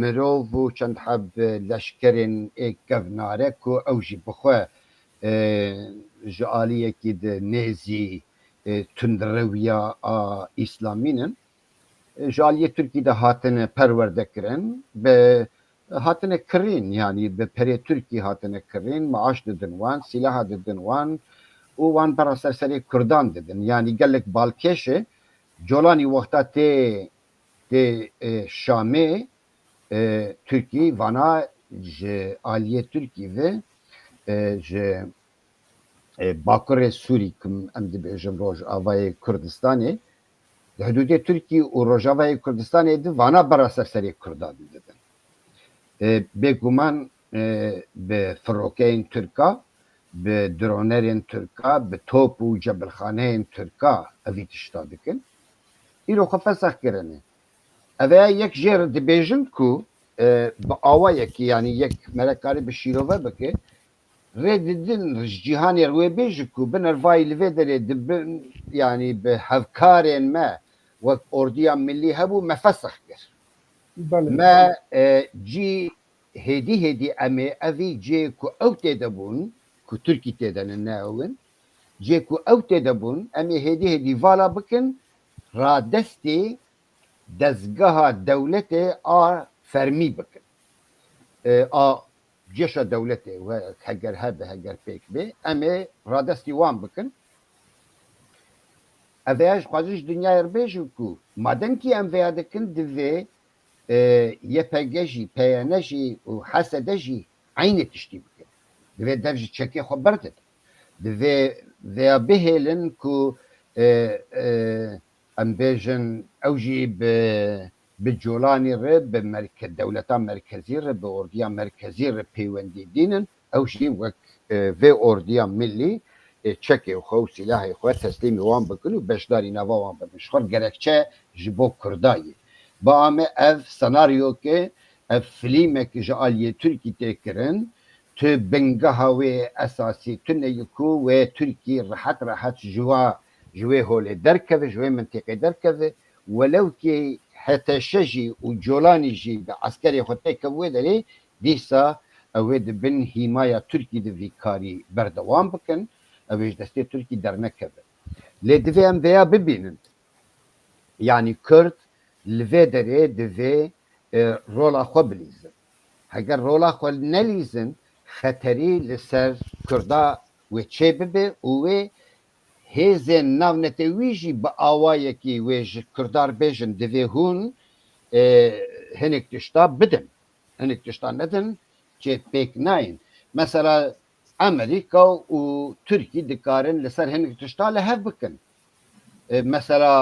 مرov و چند حب لشکرین گوناره کو اوجی بخواه جعالیه که ده نیزی تندرویا اسلامینن جعالیه ترکی ده هاتنه پرورده کرن به هاتنه کرین yani به پری ترکی هاتنه کرین معاش ددن وان silah ددن وان و وان برا سرسری کردان ددن yani گلک بالکشه جولانی وقتا ته شامه Türkiye vana aliye Türkiye ve Bakır Suriye em dibêjin Roj Avayê Kurdistanê di hududê Türkiye û Rojavayê Kurdistanê de vana bera serserê Kurda didin. Bêguman bi firokeyên Türka, bi dronerên Türka, bi top û cebelxaneyên Türka evî tişta dikin. Îro xwe feseh kirine. اوه یک جیر دبیجن کو با آوا یکی یعنی یک ملکاری به شیروه بکه رددن جیهانی روی بیجه کو بنر وای لوی داره دبن یعنی به هفکارین ما و اردیا ملی هبو مفسخ کرد بله ما جی هدی امی اوی جی کو او تدبون کو ترکی تدن ناون جی کو او تدبون امی هدی والا بکن را دستی دزگاه دولت آ فرمی بکن آ جيش دولته وهجر هذا هجر بيك بي أمي رادستي وان بكن أفياج قادش دنيا يربيجوكو مادن كي أم فيادكن دفي يباجي بيانجي وحسدجي عيني تشتي بكن دفي درجة تشكي خبرتت دفي ذا بهلن كو أم بيجن أوجي بالجولاني رب بمركز دولتان مركزي رب بأورديان مركزي رب بيوندي دينن أو شيء وك في أورديان ملي تشكي وخو سلاحي خو تسليمي وان بكلو بشداري نوا وان بمشخور جركچه جبو كرداي بامه اف سناريو كي اف فيلمك جاليه تركي تكرن تو بنگها و اساسي تنيكو و تركي راحت جوا هول دركه جوا منطقه دركه ولو كي حتى شجي وجولاني جي بعسكري خطي كويدري ديسا اويد بن حمايه تركي دي كاري بردوام بكن اويج دستي تركي درنكب لدفي ام فيا ببينن يعني كرد لفيدري دفي رولا خبليز هاگر رولا خو نليزن خطري لسر كردا وچه ببه و هزن ناونته ویجی با آوایی که ویج کردار بیجن دوی هون هنک تشتا بدن هنک تشتا ندن که پیک ناین مثلا امریکا و ترکی دکارن لسر هنک تشتا لهف بکن مثلا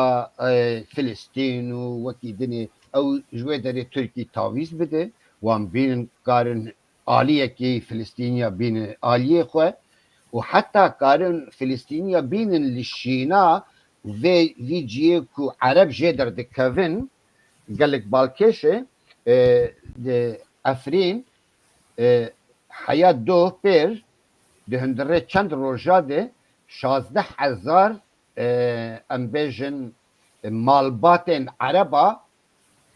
فلسطین و وکی دنی او جوی داری ترکی تاویز بده وان بین کارن آلیه که فلسطینیا بین آلیه خواه وحتى كارن فلسطينيا بين للشينا في جيكو عرب جدر دكافن قال لك بالكيشه افرين حياة دو بير دهندره چند روجاده 16,000 امبيجن مالباتن عربا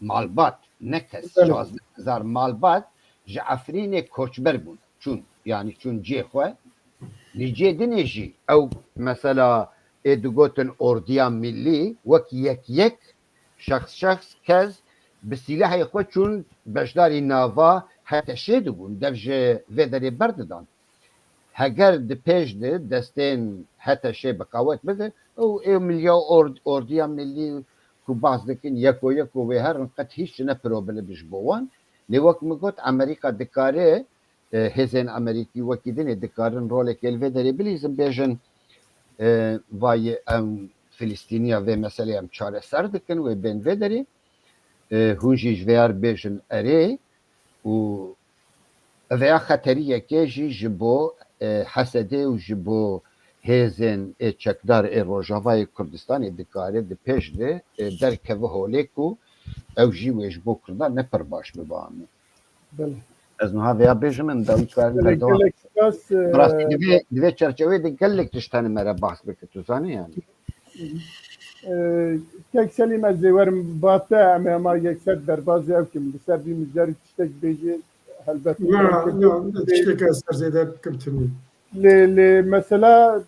مالبات نكس 16,000 مالبات جعفرين كوچبر بون چون يعني چون جيخوه نيجي دنيجي او مثلا ادوغوتن اورديان ملي وك يك شخص كز بالسلاح يخوة چون بجداري نافا حتى شيدوغون دفج فيدري برددان هگر د پیش ده دستين حتى شي بقاوت بده او مليو اورديان ملي كو باز دكين يكو وهر قد هيش نبروبل بجبوان لوك مقوت امريكا دكاري هزن امریکی وکیدن دکارن رول کلوه داری بلیزم بیجن وای ام فلسطینیا و مسئله ام چاره سر دکن و بین و داری هونجی جویار بیجن اره و ویا خطریه که جبو حسده و جبو هزن چکدار روجاوای کردستان دکاره د پیش ده در که و هولیکو او جیوش بو کردن نپر باش ببامه بله از نها ویا بیجم ام داویت ورن بردوان براستی دوی چرچوه دی گلک تشتانه مرا بحث بکر تو زانه یعنی کک سلیم از دیورم باته اما یکسر دربازی او کم بسر بی مجاری تشتک بیجی البته نه تشتک از سرزیده کمتونی مثلا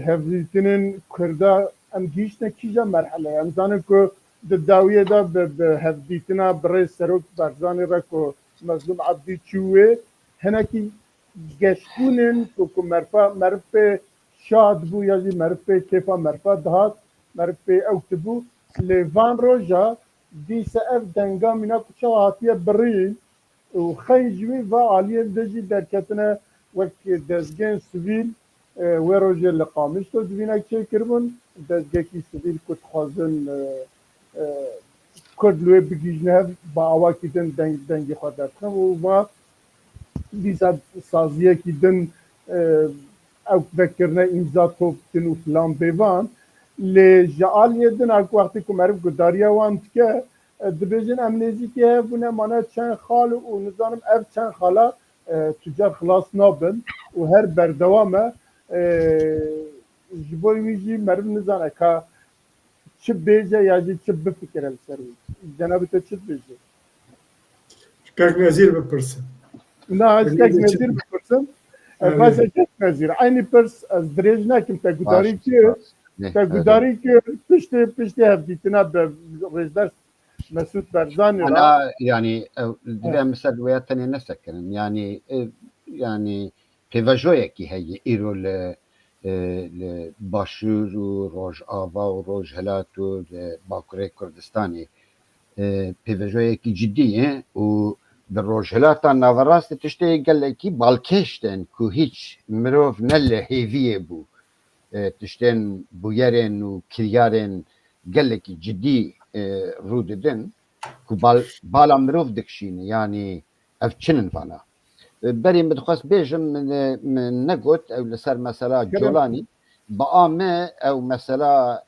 هفزیتنین کردا ام گیشتن کیجا مرحله ام زانم که داویه دا به هفزیتنا برای سروک برزانی را که مظلوم عبدی چوه هنکی گشتونن که مرفه شاد بو یا زی مرفه کیفا مرفه دهات مرفه اوتبو لیوان روژا دیسه اف دنگا مینا کچه هاتیه برین و خیجوی و عالیه دجی درکتنه وک دزگین سویل و روژه لقامش تو دوینا چه کربون دزگه کی سویل کت خوازن کرد لوی بگیجنه با آواکی دن دنگی خواه درکنه و ما دیسا سازیه کی دن او بکرنه امضا توفتن و فلان بیوان لی جعالیه دن اک وقتی که مرف گداریه وانت که dibêjin em nêzîkî hebûne mane çend xal û nizanim ev çend xala tûcar xilas nabin û her berdewam e ji bo wî jî meriv nizane ka çi bêje ya jî çi bifikire li ser wî. Cenab-ı te çi dibêje? Şkak nezîr bipirsin. Na ez tek nezîr bipirsim. Başa tek nezîr. Aynı pirs ez dirêj nekim te gudarî kir. Te gudarî kir piştî hevdîtina be Rêjdar Mesûd Barzanî ra. أنا يعني دبي مثلا وياتني نسكن يعني يعني بيفاجويا كي هي إيرو لباشور وروج آفا وروج هلات وباكوري كردستاني بيفاجويا كي جدية و بالروج هلات نافراست تشتي قال كي بالكشتن كو هيج مروف نل هيفيه بو تشتين بويرين وكريارين قال كي جدي روددن ku bala mirov dikşîne yani ev çinin vana. Berê min dixwast bêjim min negot ew li ser mesela Colanî ba me ew mesela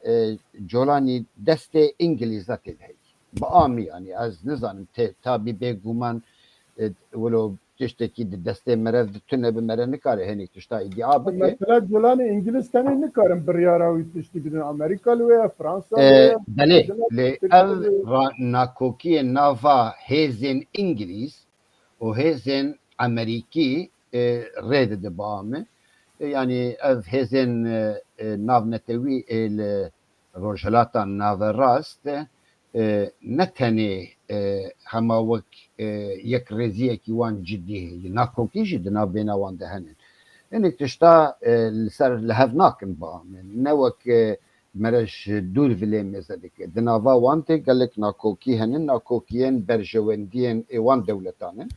Colanî destê İngilîza tê de heye. Ba mî yani ez nizanim tabî bêguman wilo tiştekî di destê merev tune bi mere nikare henîk tişta îdia bike. Mesela Colanî İngiliz tenê nikarin biryara wî tiştî bidin Amerîka li wê ye Fransa Belê lê ev nakokiyê nava hêzên İngilîz û hêzên Amerîkî rê dide ba me. Yani ev hêzên navnetewî li rojhilata naverast ne tenê hema wek yek rêziyekî wan ciddî heye. Nakokî jî di nav bêhna wan de hene. Hinek tişta li ser li hev nakin ba me. Ne wek mereş dûr vilê mêze dike. Di nava wan tê gelek nakokî henin, nakokiyên berjewendiyên êwan dewletan in.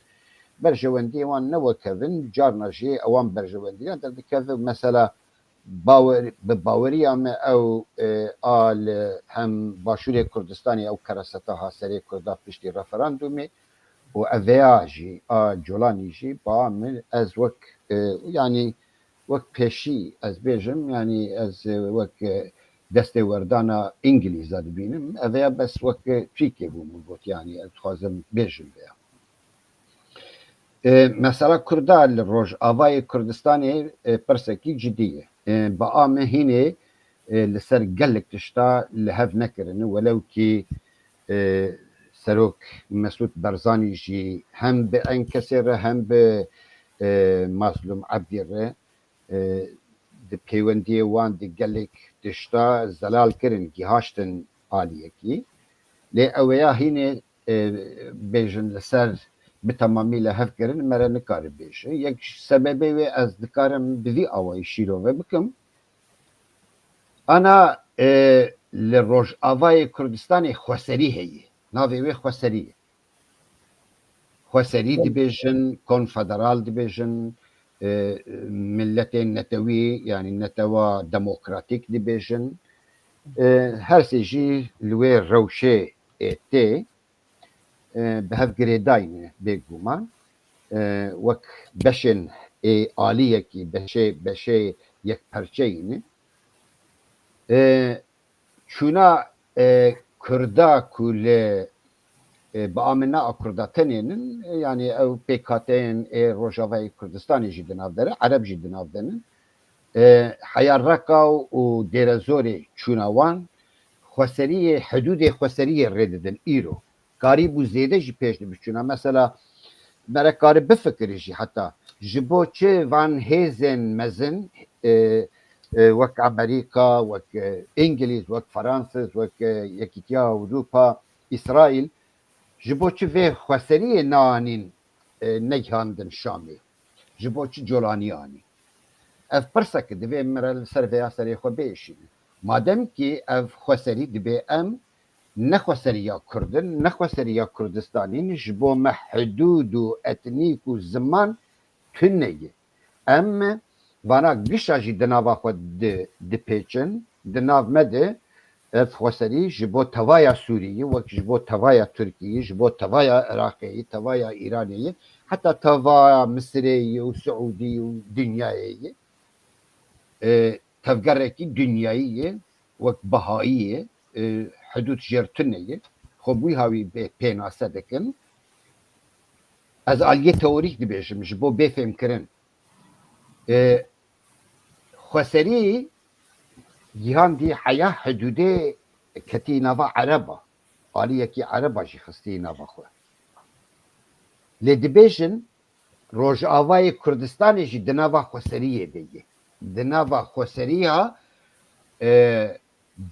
Berjewendiyê wan ne wekevin, carna jî ewan berjewendiyan derdikevin mesela bi baweriya me ew a li hem Başûrê Kurdistanê ew kereseta Haserê Kurda piştî referandumê û eveya jî a Colanî jî ba min ez wek yani wek pêşî ez bêjim yani ez wek destê werdana İngilîza dibînim eveya bes wek Tirkiyê bû min got yani ez dixwazim bêjim veya. Mesela Kurda li Rojavayê Kurdistanê pirsekî cidî ye. Ba me hînê li ser gelek tişta li hev nekirine welew kî Serok Mesûd Barzanî jî hem bi Enkesê re hem bi Mazlûm Ebdî re di peywendiyê wan di gelek tişta zelal kirin gihaştin aliyekî. Lê eweya hînê bêjin li ser bi tamamîle hev kirin mere nikare bêje. Yek sebebê wê ez dikarim bi vî awayî şîrove bikim. Ana li Rojavayê Kurdistanê xweserî heye. Navê wê xweserî ye. Xweserî dibêjin, konfederal dibêjin, milletên netewî yani netewa demokratîk dibêjin. Her sê jî li wê rewşê tê bi hev girêdayîne bêguman. Wek beşên aliyekî beşê yekperçeyîne. Çûna Kurda ku li bi amina a Kurda tenênin yani ew pêkhateyên Rojavayê Kurdistanê jî di nav de re, Ereb jî di nav de ne. Heyarreka û Dêrezorê çûna wan xweseriyê hidûdê xweseriyê rê didin îro. Karî bû zêde jî pêş dibî çûna mesela mere karî bifikirî jî heta ji bo çi van hêzên mezin wek Amerîka, wek İngilîz, wek Fransız, wek Yekîtiya Ewropa, İsraîl ji bo çi vê xweseriyê neanîn negihandin Şamê. Ji bo çi Colanî anî. Ev pirseke divê mere li ser vêya serê xwe bêşînin. Madem ki ev xweserî dibe em ne xweseriya Kurdin, ne xweseriya Kurdistanîn ji bo me hidûd û etnîk û ziman tune ye. Em vana gişa jî di nava xwe dipêçin, di nav me de ev xweserî ji bo tevaya Sûriyê, wek ji bo tevaya Tirkiyê, ji bo tevaya Iraqê, tevaya Îranê ye, heta tevaya Misrê ye û Siûdî û dinyayê ye. Tevgerekî dünyayî ye, wek Behayî ye, hidûd jêr tune ye. خبوی هاوی پیناسه دکن از آلیه تئوریک دبیجم ji bo bêfêmkirin xweserî gihan dî heya hidûdê ketî nava Ereba aliyekî Ereba jî xistî nava xwe lê dibêjin Rojavayê Kurdistanê jî di nava xweseriyê de ye di nava xweseriya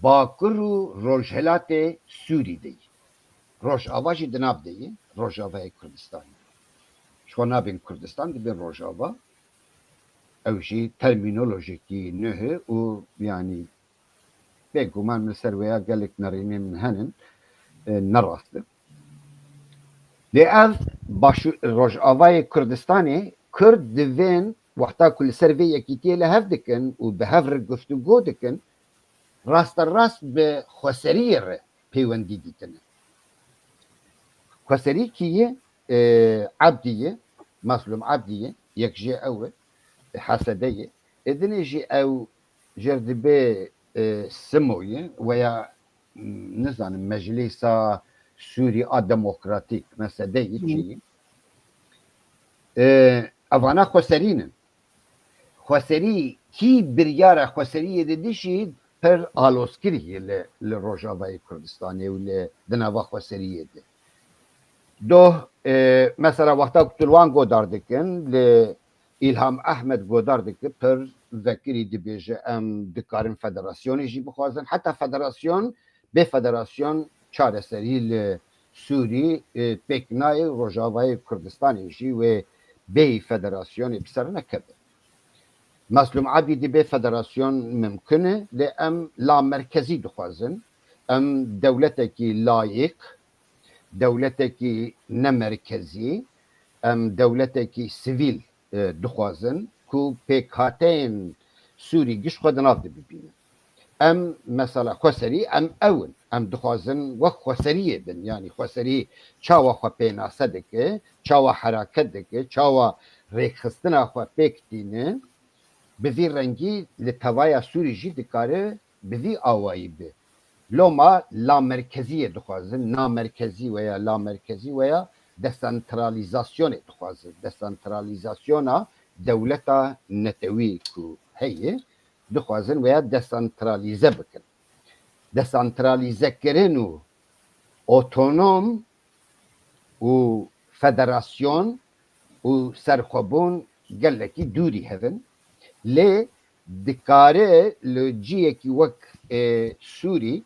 Bakur û Rojhilatê Sûrî de ye Rojava jî di nav de ye Rojavayê Kurdistanê şo nabên Kurdistan dibin Rojava ew jî termînolojikî nû û yanî bêguman min ser wêya gelek nerînên min henin nerast e lê ev Rojavayê Kurdistanê Kurd divên wexta ku li ser vê yekîtiyê li hev dikin û bi hev re guftûgû dikin rasterast bi xweseriyê re peywendî dîtine xweserî kî ye Ebdî ye Maslûm Ebdî ye yek jê ew e Hesede ye dinê jî ew jêr dibe Simo ye weya nizanim Meclîsa Sûrî a Demokratîk Mesede ye çi evana xweserînin xweserî kî biryara xweseriyê didî jî pir alozkirî ye li Rojavayê Kurdistanê û li di nava xweseriyê de doh mesela wexta ku tu li wan godar dikin li İlham Ehmed godar dike pir vekirî dibêje em dikarin federasyonê jî bixwazin heta federasyon bê federasyon çareserî li Sûrî pêk nayê Rojavayê Kurdistanê jî wê bê federasyonê bi ser nekeve Maslûm Ebdî dibe federasyon mimkin e lê em lamerkezî dixwazin em dewletekî layık dewletekî nemerkezî em dewletekî sivîl dixwazin ku pêkhateyên Sûrî giş xwe di nav de bibînin em mesela xweserî em ewin em dixwazin wek xweseriyê bin yanî xweserî çawa xwe pênase dike çawa heraket dike çawa rêxistina xwe pêk dîne bi vî rengî li tevaya Sûrî jî dikare bi vî awayî be loma lamerkeziyê dixwazin namerkezî weya lamerkezî weya desentralizasyonê dixwazin desentralizasyona dewleta netewî ku heye dixwazin weya desentralize bikin desentralizekirin û otonom û federasyon û serxwebûn gelekî dûrî hevin lê dikare li ciyekî wek Sûrî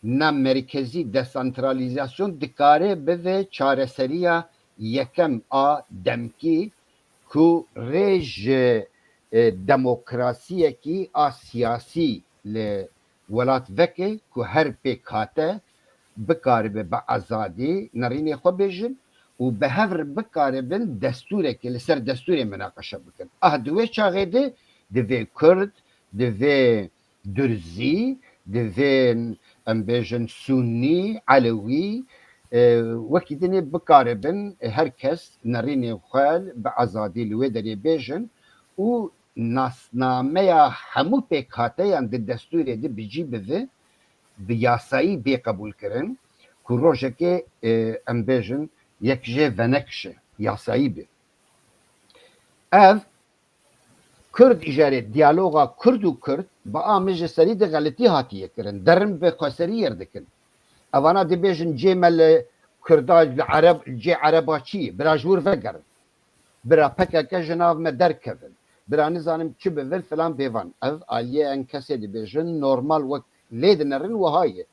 nemerkezî desentralizasyon dikare bive çareseriya yekem a demkî ku rêj demokrasiyekî a siyasî li welat veke ku her pêkhate bikaribe bi azadî nerînê xwe bêjin û bi hev re bikaribin destûrekê li ser destûrê münaqeşe bikin di wê çaxê de divê Kurd divê Durzî divê em bêjin Sûnnî Elewî wekî dinê bikaribin herkes nerînê xwe bi azadî li wê derê bêjin û nasnameya hemû pêkhateyan di destûrê de bicî bive bi yasayî bêqebûlkirin ku rojekê em bêjin yek jê venekşe yasayî be ev Kurd îjarê diyaloga Kurd û Kurd bi amê ji serî de xeletî hatiye kirin derin bi xweserî yer dikin evana dibêjin cê me li Kurda li cê Ereba çi ye bira ji wir vegerin bira PKK ji nav me derkevin bira nizanim çi bivin filan bêvan ev aliyê en kesê dibêjin normal wek lê dinerin wiha ye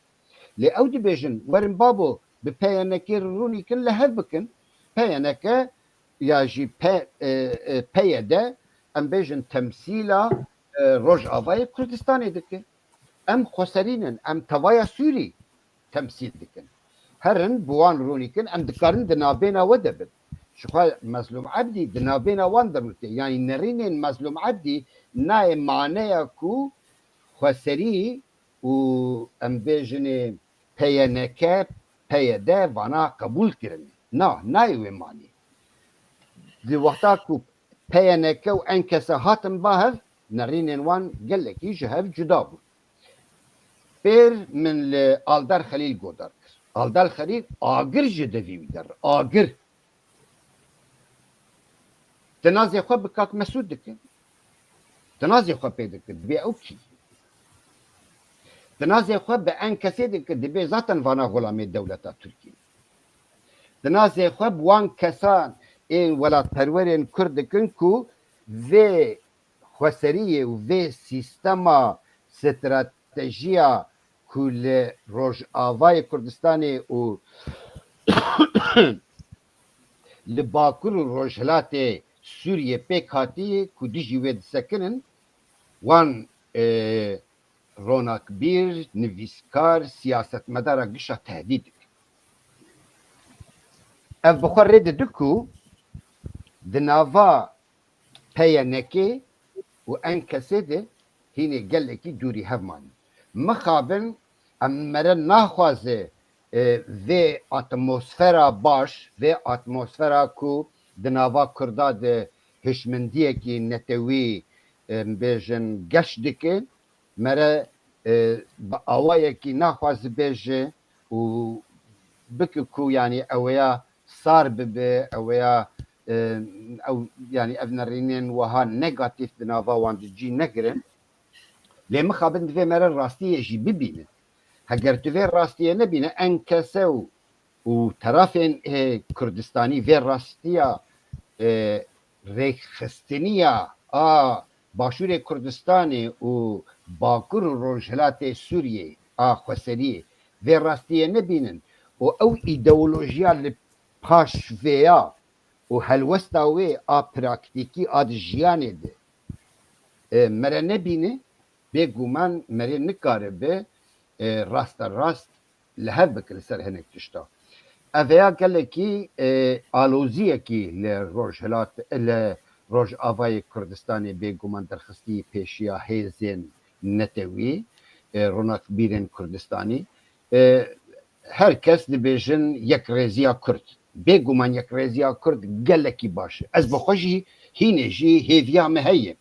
lê ew dibêjin werin babo bi PYNK rûnî kin li hev bikin PYNK ya jî PYD em bêjin temsîla Rojavayê Kurdistanê dike em xweserînin em tevaya Sûrî temsîl dikin herin bi wan rûnîkin em dikarin di navbêna we de bin şixwe Maslûm Ebdî di navbêna wan derûte yanî nerînên Maslûm Ebdî nayê maneya ku xweserî û em bêjinê PYNK PYD vana qebûl kirin nayê wê manî di wexta ku PYNK û en kese hatin bahev nerînên wan gelekî ji hev cuda bûn pêr min li Aldar Xelîl godar kir aldal xerir agir ji devî der agir tenazê xwe bi Kak Mesûd dikin tenazê xwe pê dikin dibê ew kî tenazê xwe bi en kesê dikin dibê zaten vana gulamê dewleta Tirkiye tenazê xwe bi wan kesan ên welatperwerên Kurd dikin ku vê xweseriyê û vê sîstema stratejiya ku li Rojavayê Kurdistanê û li Bakur û Rojhilatê Sûriye pêk hatiye ku dijî wê disekinin wan ronakbîr, nivîskar, siyasetmedara gişa tehdîd dikin. Ev bi xwe rê dide ku di nava peyenekê û en kesê de hînê gelekî dûrî hev manî. Mixabin em mere naxwaze vê atmosfera baş, vê atmosfera ku di nava Kurda de hişmendiyekî netewî bêjin geş dikin, mere bi awayekî naxwaze bêje û bike ku yani ew sar bibe, ew yani ev nerînên wiha negatif di nava wan de cî negirin, lê mixabin divê mere rastiyê jî bibînin. Heger tu vê rastiyê nebîne en kese û terafên Kurdistanî vê rastiya rêxistiniya a Başûrê Kurdistanê û Bakur û Rojhilatê Sûriyê a Xweseriyê vê rastiyê nebînin û ew îdeolojiya li paş vêya û helwesta wê a praktîkî a di jiyanê de mere nebîne bêguman merê nikaribe rasta rast li hev bike li ser hinek tişta. Ev heya gelekî aloziyekî li li Rojavayê Kurdistanê bêguman derxistî pêşiya hêzên netewî ronakbîrên Kurdistanî herkes dibêjin yekrêziya Kurd. Bêguman yekrêziya Kurd gelekî baş e. Ez bi xwe jî hînê jî hêviya me heye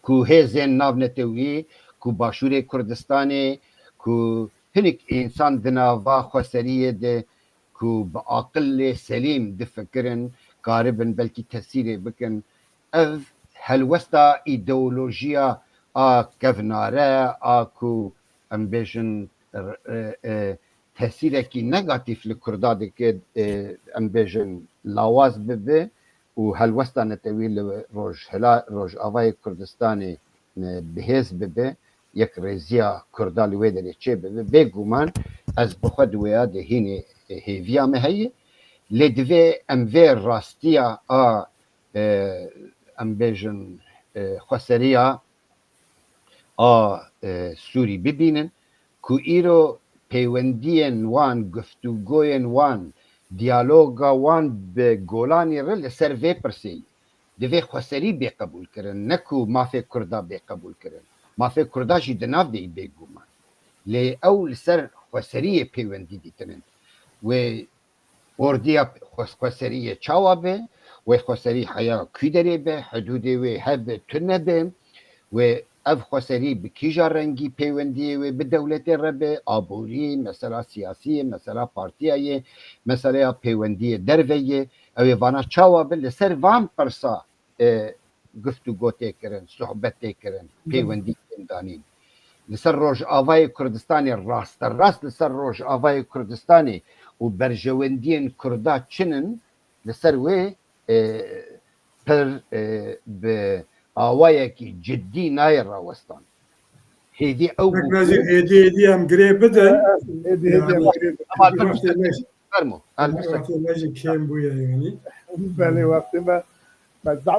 ku hêzên nav netewî ku Başûrê Kurdistanê ku hinek însan di nava xweseriyê de ku bi aqilê selîm difikirin karibin belkî tesîrê bikin ev helwesta îdeolojiya a kevnare a ku em bêjin tesîrekî negatif li Kurda dike em bêjin lawaz bibe û helwesta netewî li Rojavayê Kurdistanê bihêz bibe yekrêziya Kurda li wê derê çê bibe bêguman ez bi xwe di wêya de hînê hêviya me heye lê divê em vê rastiya a em bêjin xweseriya a Sûrî bibînin ku îro peywendiyên wan, guftûgoyên wan, diyaloga wan bi Golanê re li ser vê pirsê divê xweserî bêqebûl kirin ne ku mafê Kurda bêqebûl kirin. Mafê Kurda jî di nav de bêguman. Lê ew li ser xweseriyê peywendî dîtinin. Wê ordiya xweseriyê çawa be, wê xweserî heya kû derê be, hidûdê wê hebe tu nebe, wê ev xweserî bi kîja rengî peywendiyê wê bi dewletê re be, aborî, mesela siyasiyê, mesela partiyayê, meselaya peywendiyê derve yê, ew ê vana çawa be li ser van pirsa guftûgo tê kirin, sohbet tê kirin, peywendî tên danîn. Li ser Rojavayê Kurdistanê rasterast li ser Rojavayê Kurdistanê û berjewendiyên Kurda çinin li ser wê pir bi awayekî ciddî nayê rawestan. Hêdî ew bû hêdî em girê bidin fermo. me jî kêm bûye yanî. Belê wextê me wexta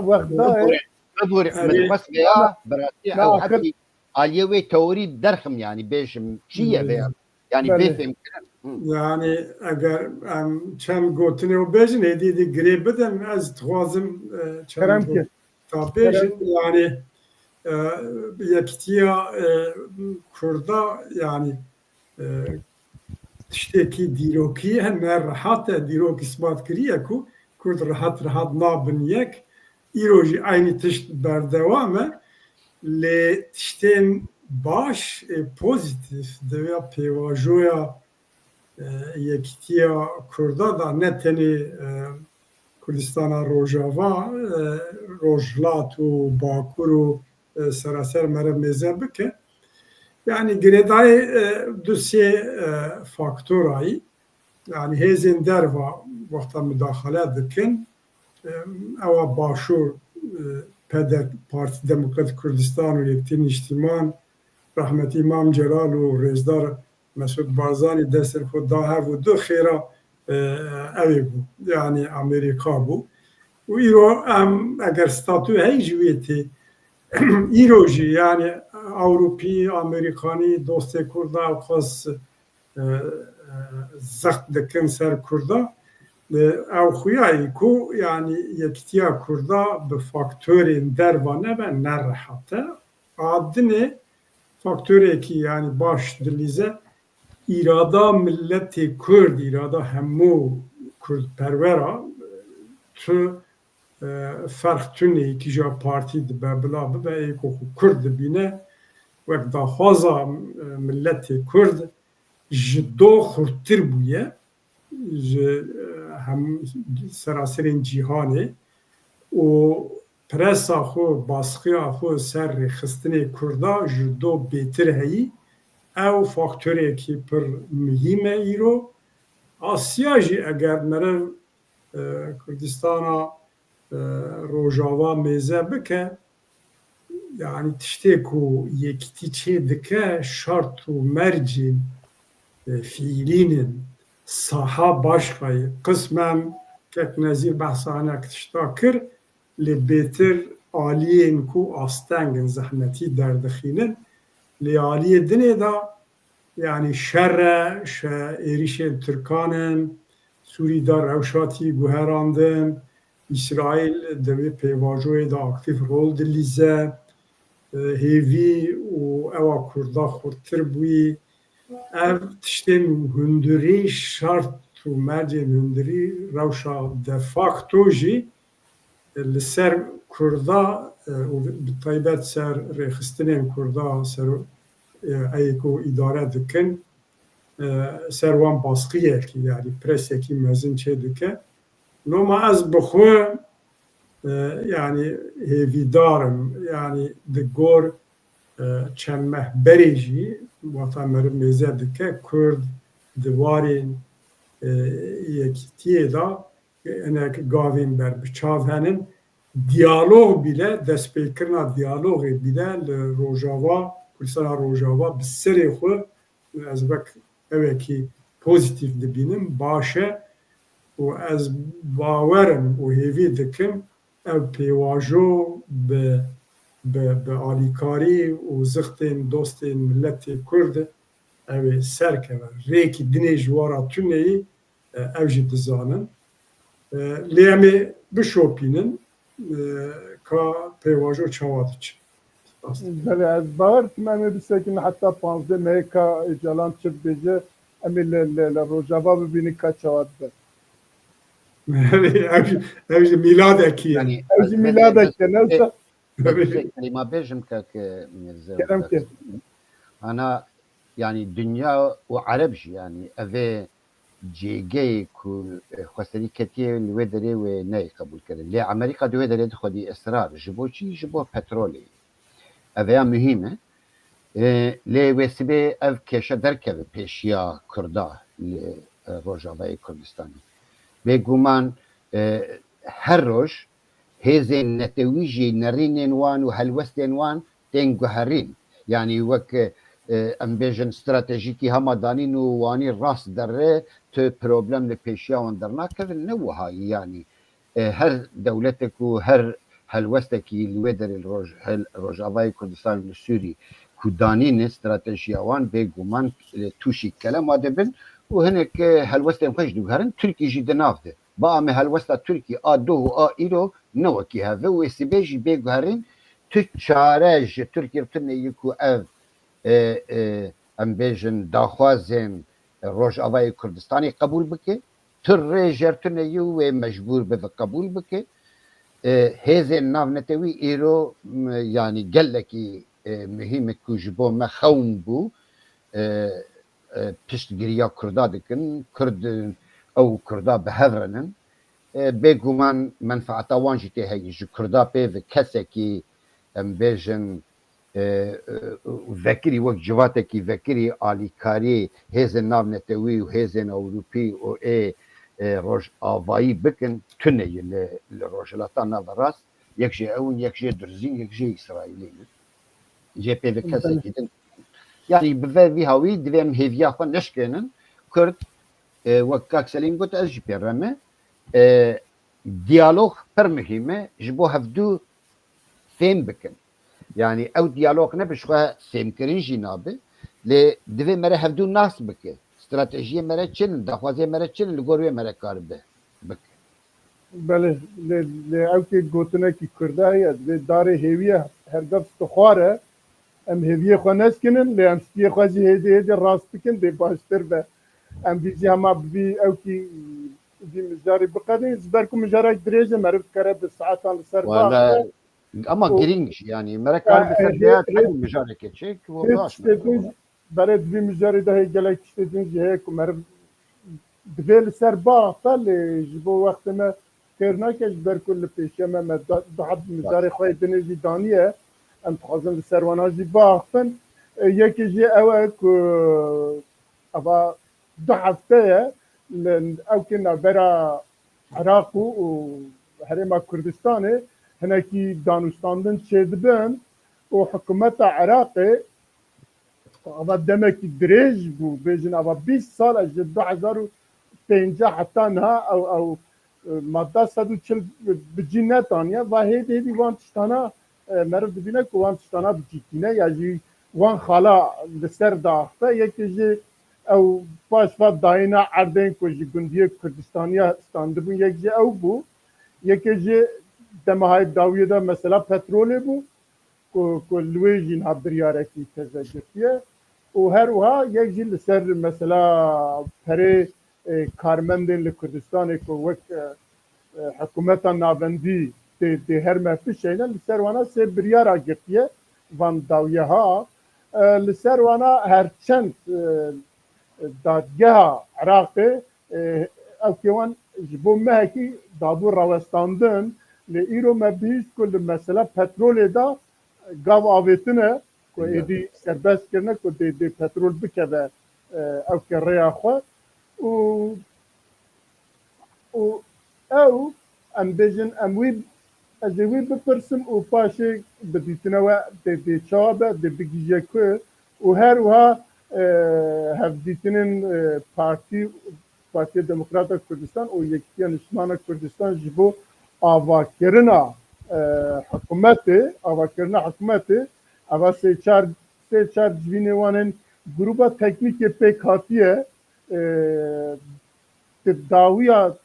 Bibûrê min xwest veya berastî ew hetî aliyê wê teorî derxim yani bêjim çi ye veya yani bêfêm kirin. Yani eger em çend gotinê û bêjin hêdî dî girê bidin ez dixwazim çend ta bêjin yani yekîtiya Kurda yani tiştekî dîrokî me rehat e dîrok ispat kiriye ku Kurd rehat nabin yek îro jî aynî tişt berdewam e lê tiştên baş pozitif deveya pêvajoya yekîtiya Kurda da ne tenê Kurdistana Rojava, Rojhilat û Bakur û seraser mere mêze bike. Yani girêdayê du sê faktorayî yani hêzên derva wexta müdaxele dikin ewa başûr Partî Demokratîk Kurdistan û Yekîtiyên Niştîman rahmetî İmam Celal û Rêzdar Mesûd Barzanî destên xwe da hev û du xêra evê bû yani Amerîka bû û îro em eger statû hey ji wê tê îro jî yani Ewropî, Amerîkanî dostê Kurda ew xas zext dikin ser Kurda ew xuyayî ku yani yekîtiya Kurda bi faktörên derva nebe nerehate adinê faktörekî yani baş dilîze îrada milletê Kurd îrada hemû Kurdperwera tu ferq tunê kîja partî dibe bila bibe ê ku Kurd dibîne wek daxwaza milletê Kurd ji do xurttir bûye ji seraserên cîhanê û presa xwe baskiya xwe ser rêxistinê Kurda ji do bêtir heyî ew faktörekî pir mihîm e îro Asya jî eger mere Kurdistana Rojava mêze bike yani tiştê ku yekîtî çê dike şart û mercên fiîlînin saha başkayı kısmen kek nezîr behsa hinek tişta kir lê bêtir aliyên ku astengin zehmetî derdixînin lê aliyê dinê da yani şerre êrişên Tirkanin Sûrî da rewşatî guherandin İsraîl di vê pêvajoyê da aktif rol dilîze hêvî û ewa Kurda xurttir bûyî ev tiştên hundirî şart û mercên hundirî rewşa de facto jî li ser Kurda û bi taybet ser rêxistinên Kurda ser eyê ku îdare dikin ser wan baskiyekî yani presekî mezin çê dike loma ez bi xwe yani hêvîdarim yani di gor çend mehberê jî wata me mêze dike Kurd di warên yekîtiyê da hinek gavên berbiçav henin diyalog bile destpêkirina diyalogê bile li Rojava Kurdistana Rojava bi serê xwe ez vek evekî pozîtîv dibînim baş e û ez bawerim û hêvî dikim ev pêvajo bi alîkarî û zixtên dostên milletê Kurd ew ê serkeve rêkî dinê ji wara tuneyî ew jî dizanin lê em ê bişopînin ka pêvajo çawa diçin. Belê ez bawer dikim em ê bisekin heta 15 meyê ka Calan çi bêje em ê li Rojava bibînin ka çawa dibe. Ev jî mîladekî ye. Yani Ew jî mîladek e newsa kelîma bêjim kek kerem ke. ana yani dünya û Arab jî yani evê cêgeyê ku xwesterî ketiye li wê derê wê neyê qebûl kirin lê Amerîka di wê derê dixwedî esrar ji bo çi ji bo petrolê ev ya mühîm e lê wê sibê ev kêşe derkeve pêşiya Kurda li Rojavayê Kurdistanê bêguman her roj hêzên netewî jî nerînên wan û helwestên wan tên guherîn yani wek em bêjin stratejîkî hema danîn û wanî rast derê tu problem li pêşiya wan dernakevin ne wihayî yani her dewletek û her helwestekî li wê derê Rojavayê Kurdistan li Sûrî ku danîne stratejiya wan bêguman tûşî kelema dibin û hinek helwestên xwe jî diguherin Tirkî jî di nav de ba em helwesta Tirkî a doh û a îro ne wekî heve wê sibê jî bêguherin tu çare ji Tirkî tuneyî ku ev em bêjin daxwazên Rojavayê Kurdistanê qebûl bike tir rê jertuneyî wê mecbûr bibe qebûl bike hêzên navnetewî îro yani gelekî mühîm ku ji bo me xewn bû پشتگیریا کردا دکن کرد او کردا بهورنن بگومان منفعتا وان جی ته هی جو کردا پی و کسکی ام بیجن وکری وک جواتکی وکری آلیکاری هیزن ناو نتوی و هیزن اوروپی و روش آوایی بکن تونه لروجلاتان ناو راست یک جه اون یک جه درزین یک جه اسرائیلی جه پی و کسکی دن يعني بفي هاوي دوام هيفيا خو نشكنن كرد وكاك سليم قلت از جبي رمى ديالوغ بر مهمة جبو هفدو فهم بكن يعني او ديالوغ نبش خو فهم كرين جنابه ل دوي مره هفدو ناس بك استراتيجية مره چن دخوازي مره چن لغوروي مره كار به بك بله او که گوتنه کی کرده هی داره هیویه هرگاه استخواره ام هیویه خو نسکنن لی ام ستی خوازی هیده راست بکن دی باشتر به ام بیزی هما بی او کی بی مجاری بقدر زبرکو مجاری دریجه مرد کره به ساعتان لسر ولا اما جرينج يعني مره كار بسر حد مجاركه تشيك وباش برای بی مجاری ده هی گلک تشتدین جه که مرد دویل سر باقتا لی جبو وقت ما کرناکش بر کل پیشه ما دعب مجاری خواهی دنیزی دانیه ام تخوازن لسرواناجی باقتن یکی جی اوه که اوه 2 هفته او که نبرا عراق و هرما کردستانه هناکی دانستاندن چه دبن و حکومت عراق اوه دمکی دریج بو بیجن اوه 20 سال از 2050 حتی نه او ماده 140 بجی نتانیه و هیدی وان تشتانا مرد ببینه که وان تشتانا بجیتینه یا جی وان خالا لسر داخته یکی جی او باش و داینا عردین که جی گندیه کردستانیا ستانده بون یک جی او بو یکی جی دمهای داویه دا مثلا پتروله بو که لوی جین ها بریارکی تزجرتیه و هر وها یک جی لسر مثلا پره کارمندین لکردستانی که وک حکومتا نابندی دی هر مفیش شینا لسر وانا سه بریارا گرتیه وان داویه ها لسر وانا هرچند دادگاه عراقی او کیوان جبو مهکی دابو روستاندن لی ایرو مبیست کل مثلا پترول دا گاو آویتنه که ایدی سربست کرنه که دی پترول بکوه او که ریا خواه او ام بیجن ام وی از وی بپرسم و پاشه بدیتنه و دی چابه دی بگیجه که و هر وها هفدیتنین پارتی دموکرات کردستان و یکی نشمان کردستان جبو آواکرنا حکومت اوا سه چار جوینوانن گروپا تکنیک پیک هاتیه داویا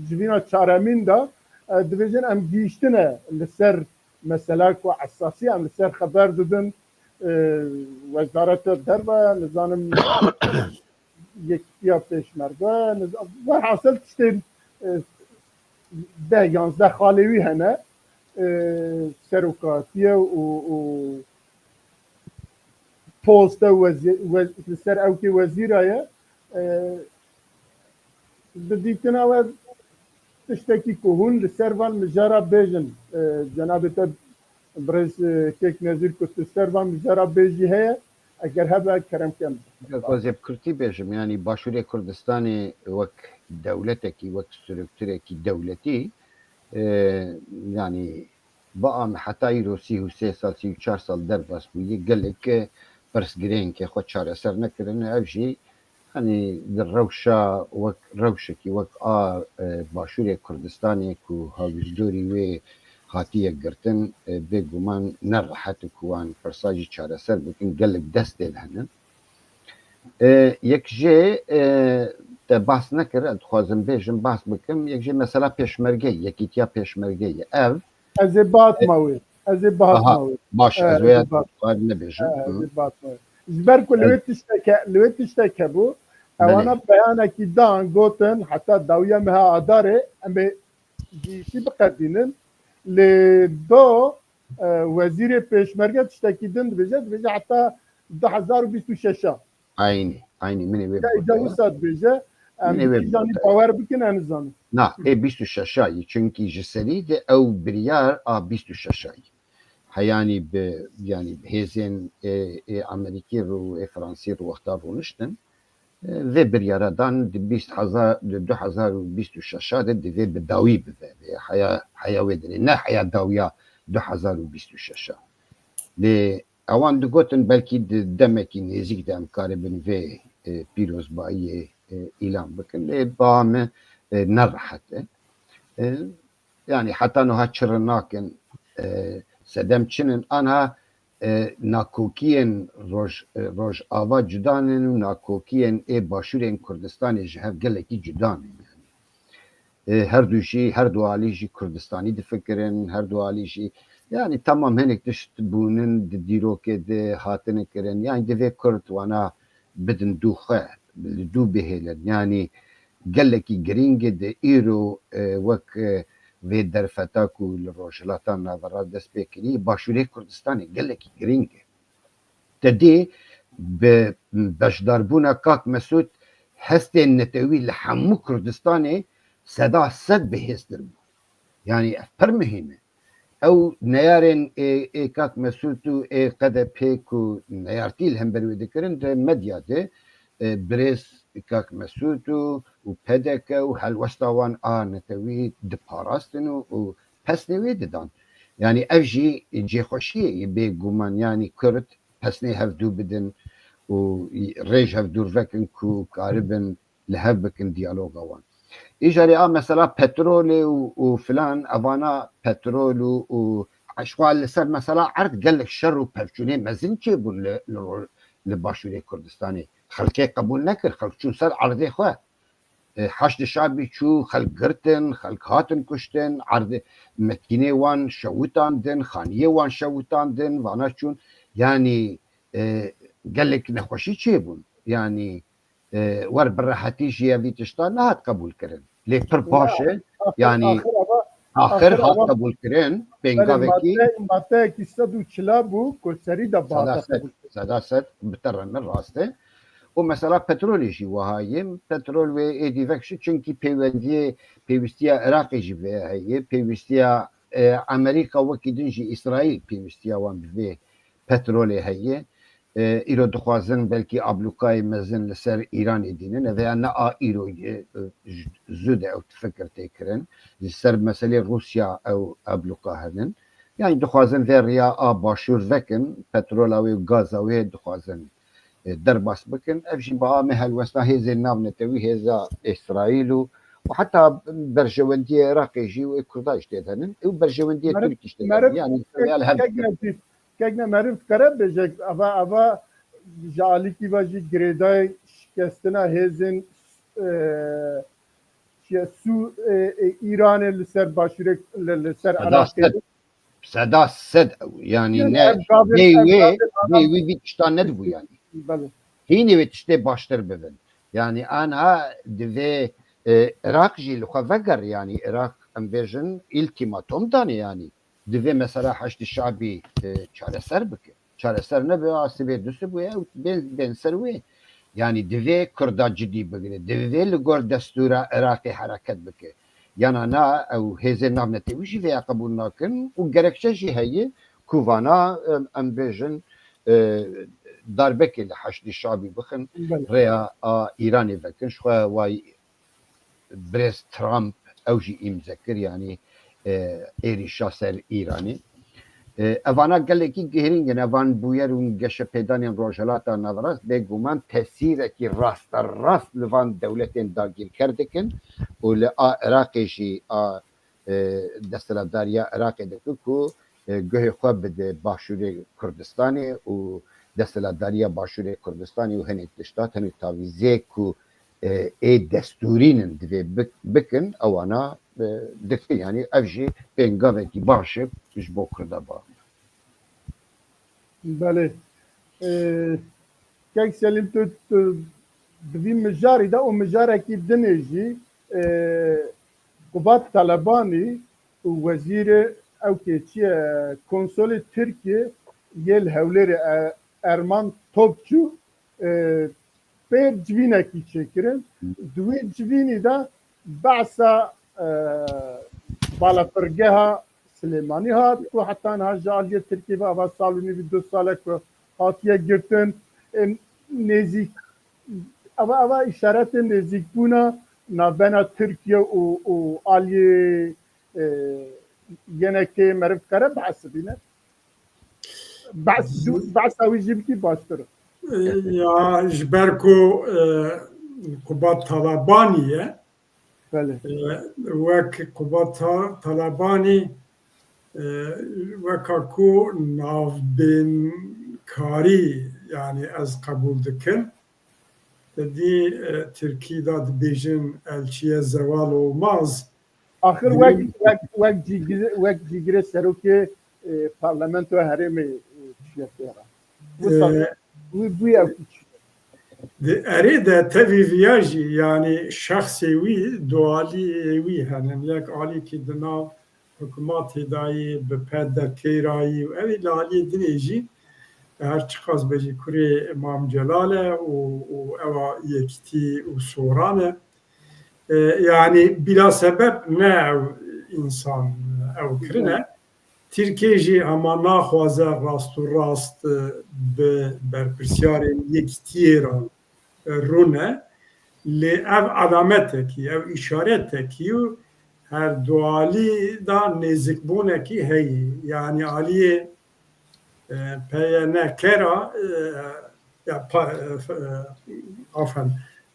جوینا چارمین دا دویژن ام گیشتنه لسر مثلا کو اساسی ام لسر خبر دادن وزارت دربه نظام یکیا پیشمرده و حاصل تشتین 10-11 خالوی هنه سروکاتیه و پوست سر اوکی وزیرایه بدیتنا و تشتکی کهون لسر وان مجارا بیجن جنابتا برز کیک نظیر کت لسر وان مجارا بیجی هیا اگر هبه کرم کم وزيب كرتي بيجم يعني باشوريا كردستاني وك دولتكي وك ستركتوريكي دولتي يعني بقى حتى يروسي و 3 سال 4 سال درباس بوي قال لك برس جرين كي خد شهر اثر نكرن ابجي يعني الروشة وك روشكي وك باشوريا كردستاني كو هاوجدوري وي هاتیه گرتن بگومان نرحت کوان فرساجی چاره سر بکن گلک دست دید هنن یک جه ده بحث نکرد خوازم بیجم بحث بکم یک جه مثلا پیشمرگه یکیتیا پیشمرگه او از بات ماوی باش از ویاد خواد نبیجم از بات ماوی جبر که لوی تشتکه بو اوانا بیانه کی دان گوتن حتی داویه مها آداره اما جیشی بقدینن لدو وزیر پیشمرگه تشتکیدن بجد حتی 2026 عيني aynı mini ve Ya Davusat beje Yine em ve yani burada. bawer bikin en zanı. Na, 26 ayı çünkü jiseri de ev biryar a 26 ayı. Yani be yani hezin Ameriki ru Fransi ru vakta runuştun ve biryaradan 2026 de ve bedawi be haya vedine ne haya dawiya 2026. Le awan digotin belki demeki nezik de emkaribin ve pirozbayı ilan bakın le bağımı nerahat. Yani hatta nuha çırınakin sedemçinin anha nakokiyen roj ava cudanin nakokiyen başuren Kurdistanê ji hev gelekî cudanin yani. Her duşi her dualî jî Kurdistanî difikirin her dualî jî yani tamam hinek tişt bûnin di dîrokê de hatine kirin yani divê Kurd wana bidin dû xwe dû bihêlin yani gelekî giringê de îro wek vê derfeta ku li rojhilata navera dest pê kirî başûrê Kurdistanê gelekî giring e. Te dê bi beşdarbûna Kak Mesûd hestên netewî li hemû Kurdistanê seda sed bihêztir bû. Yani ev pir mühim e. Ew neyarên Kak Mesûd û QDP ku neyartî li hember wê dikirin de medya de birêz Kak Mesûd û PDK û helwesta wan a netewî diparastin û pesnê wê didan. Yani ev jî cêxweşiyê bêguman yani Kurd pesnê hevdû bidin û rêj hevdûr vekin ku karibin li hev bikin diyaloga wan. İjari a mesela petrolê û filan evana petrol û eşwa li ser mesela erd gelek şer û pevçûnê mezin çêbûn li başûrê Kurdistanê. Xelkê qebûl nekir, xelk çûn ser erdê xwe. Heşt şabî çû, xelk girtin, xelk hatin kuştin, erdê metkinê wan şewitandin, xaniyê wan şewitandin, vana çûn. Yani gelek nexweşî çêbûn. Yani wer bi rehetî jî evî tiştan nehat qebûl kirin. Lê pir baş e yani axir hat qebûl kirin pêngavekî Madde sed û çila bû ku serî de bata qebûl. Sedaset biteremin rast e. O mesela petrolê jî wiha ye. Petrol wê êdî vekşi çünkü pêwistiya Iraqê jî vê heye. Pêwistiya Amerîka wekî din jî İsraîl pêwistiya wan bi vê petrolê heye. Îro dixwazin belkî ablûkayê mezin li ser Îranê dînin ev ne a îroyê zû de ew fikir tê kirin li ser meselê Rusya ew ablûka hebin. Yani dixwazin vê rêya a başûr vekin petrola wê û gaza wê dixwazin derbas bikin ev jî biha me helwesta hêzên nav netewî hêza İsraîl û heta berjewendiyê Iraqê jî wê Kurda ji tê de henin û berjewendiyê Tirkî ji tê de henin yani Kegne meriv kere bejek ava ji alîkî ve jî girêdayê şikestina hêzên Su İranê li ser başûrê li ser Iraqê. Seda sed yani ne wê vî tiştan nedibû yani. Hînê wê tiştê baştir bibin. Yani anha divê Iraq jî li xwe veger yani Iraq em bêjin ultimatom danê yani. Divê mesela heştî şabî çareser bike. Çareser nebe asibê dusî bûye bên ser wê. Yani divê Kurda cidî bigire. Divê li gor destûra Iraqê hereket bike. Yana na ew hêzên nav netewî jî vêya qebûl nakin û gerekçe jî heye ku vana em bêjin darbekê li heştî şabî bixin rêya a Îranê vekin ji xwe way birêz Trump ew jî îmze kir yani êrîşa ser Îranê. Evana gelekî gihîrin evan bûyer û geşepêdanên rojhilata navrast bêguman tesîrekî rasterast li van dewletên dagîrker dikin û li a Iraqê jî a desthilatdariya Iraqê dikin ku guhê xwe bide başûrê Kurdistanê û desthilatdariya başûrê Kurdistanê û hinek tişta hinek tavîzê ku destûrînin divê bikin ewana dikin yani ev jî pêngavekî baş e ji bo Kurda ba. Belê. Kek Selîm tu divî mijarî de û mijarekî dinê jî Qubat Talebanî û wezîrê ew keçiye konsolê Tirkiye yê li Hewlêrê Erman Topçu به جوینکی چکرن دوی جوینی دا بعثا بالا فرگه ها سلیمانی هات که حتی هر جالیه ترکیه و اول سالونی بی 2 ساله که هاتیه گرتن نزیک اول اشارت نزیک بونا نابنا ترکیه و آلیه یعنی که مرف کاره بحث بینه بحث اوی جیبتی باشتره یا جبرکو قوبات طالبانیه بله وک قوبات طالبانی وکاکو نافبین کاری یعنی از قبول دکن دی ترکیه داد بیجن الچیه زوال olmaz آخر وک جیگره سروکی پارلمنتو هرمی چیه تیرا بوی او کچی اری ده تاوی ویاجی یعنی شخصی وی دوالی وی هنم یک آلی که دنا حکومت هدایی به پد در کیرایی و اوی لالی دنیجی هر چقاس بجی کری امام جلاله و اوه یکتی و سورانه yani bila sebep ne insan ev kirine Tirkiye ama naxwaze rast û rast bi berpirsyarên yekitiyê rûne lê ev alametekî ev îşaretekî û her dualî da nêzîkbûnekî heye yani aliyê peyenekera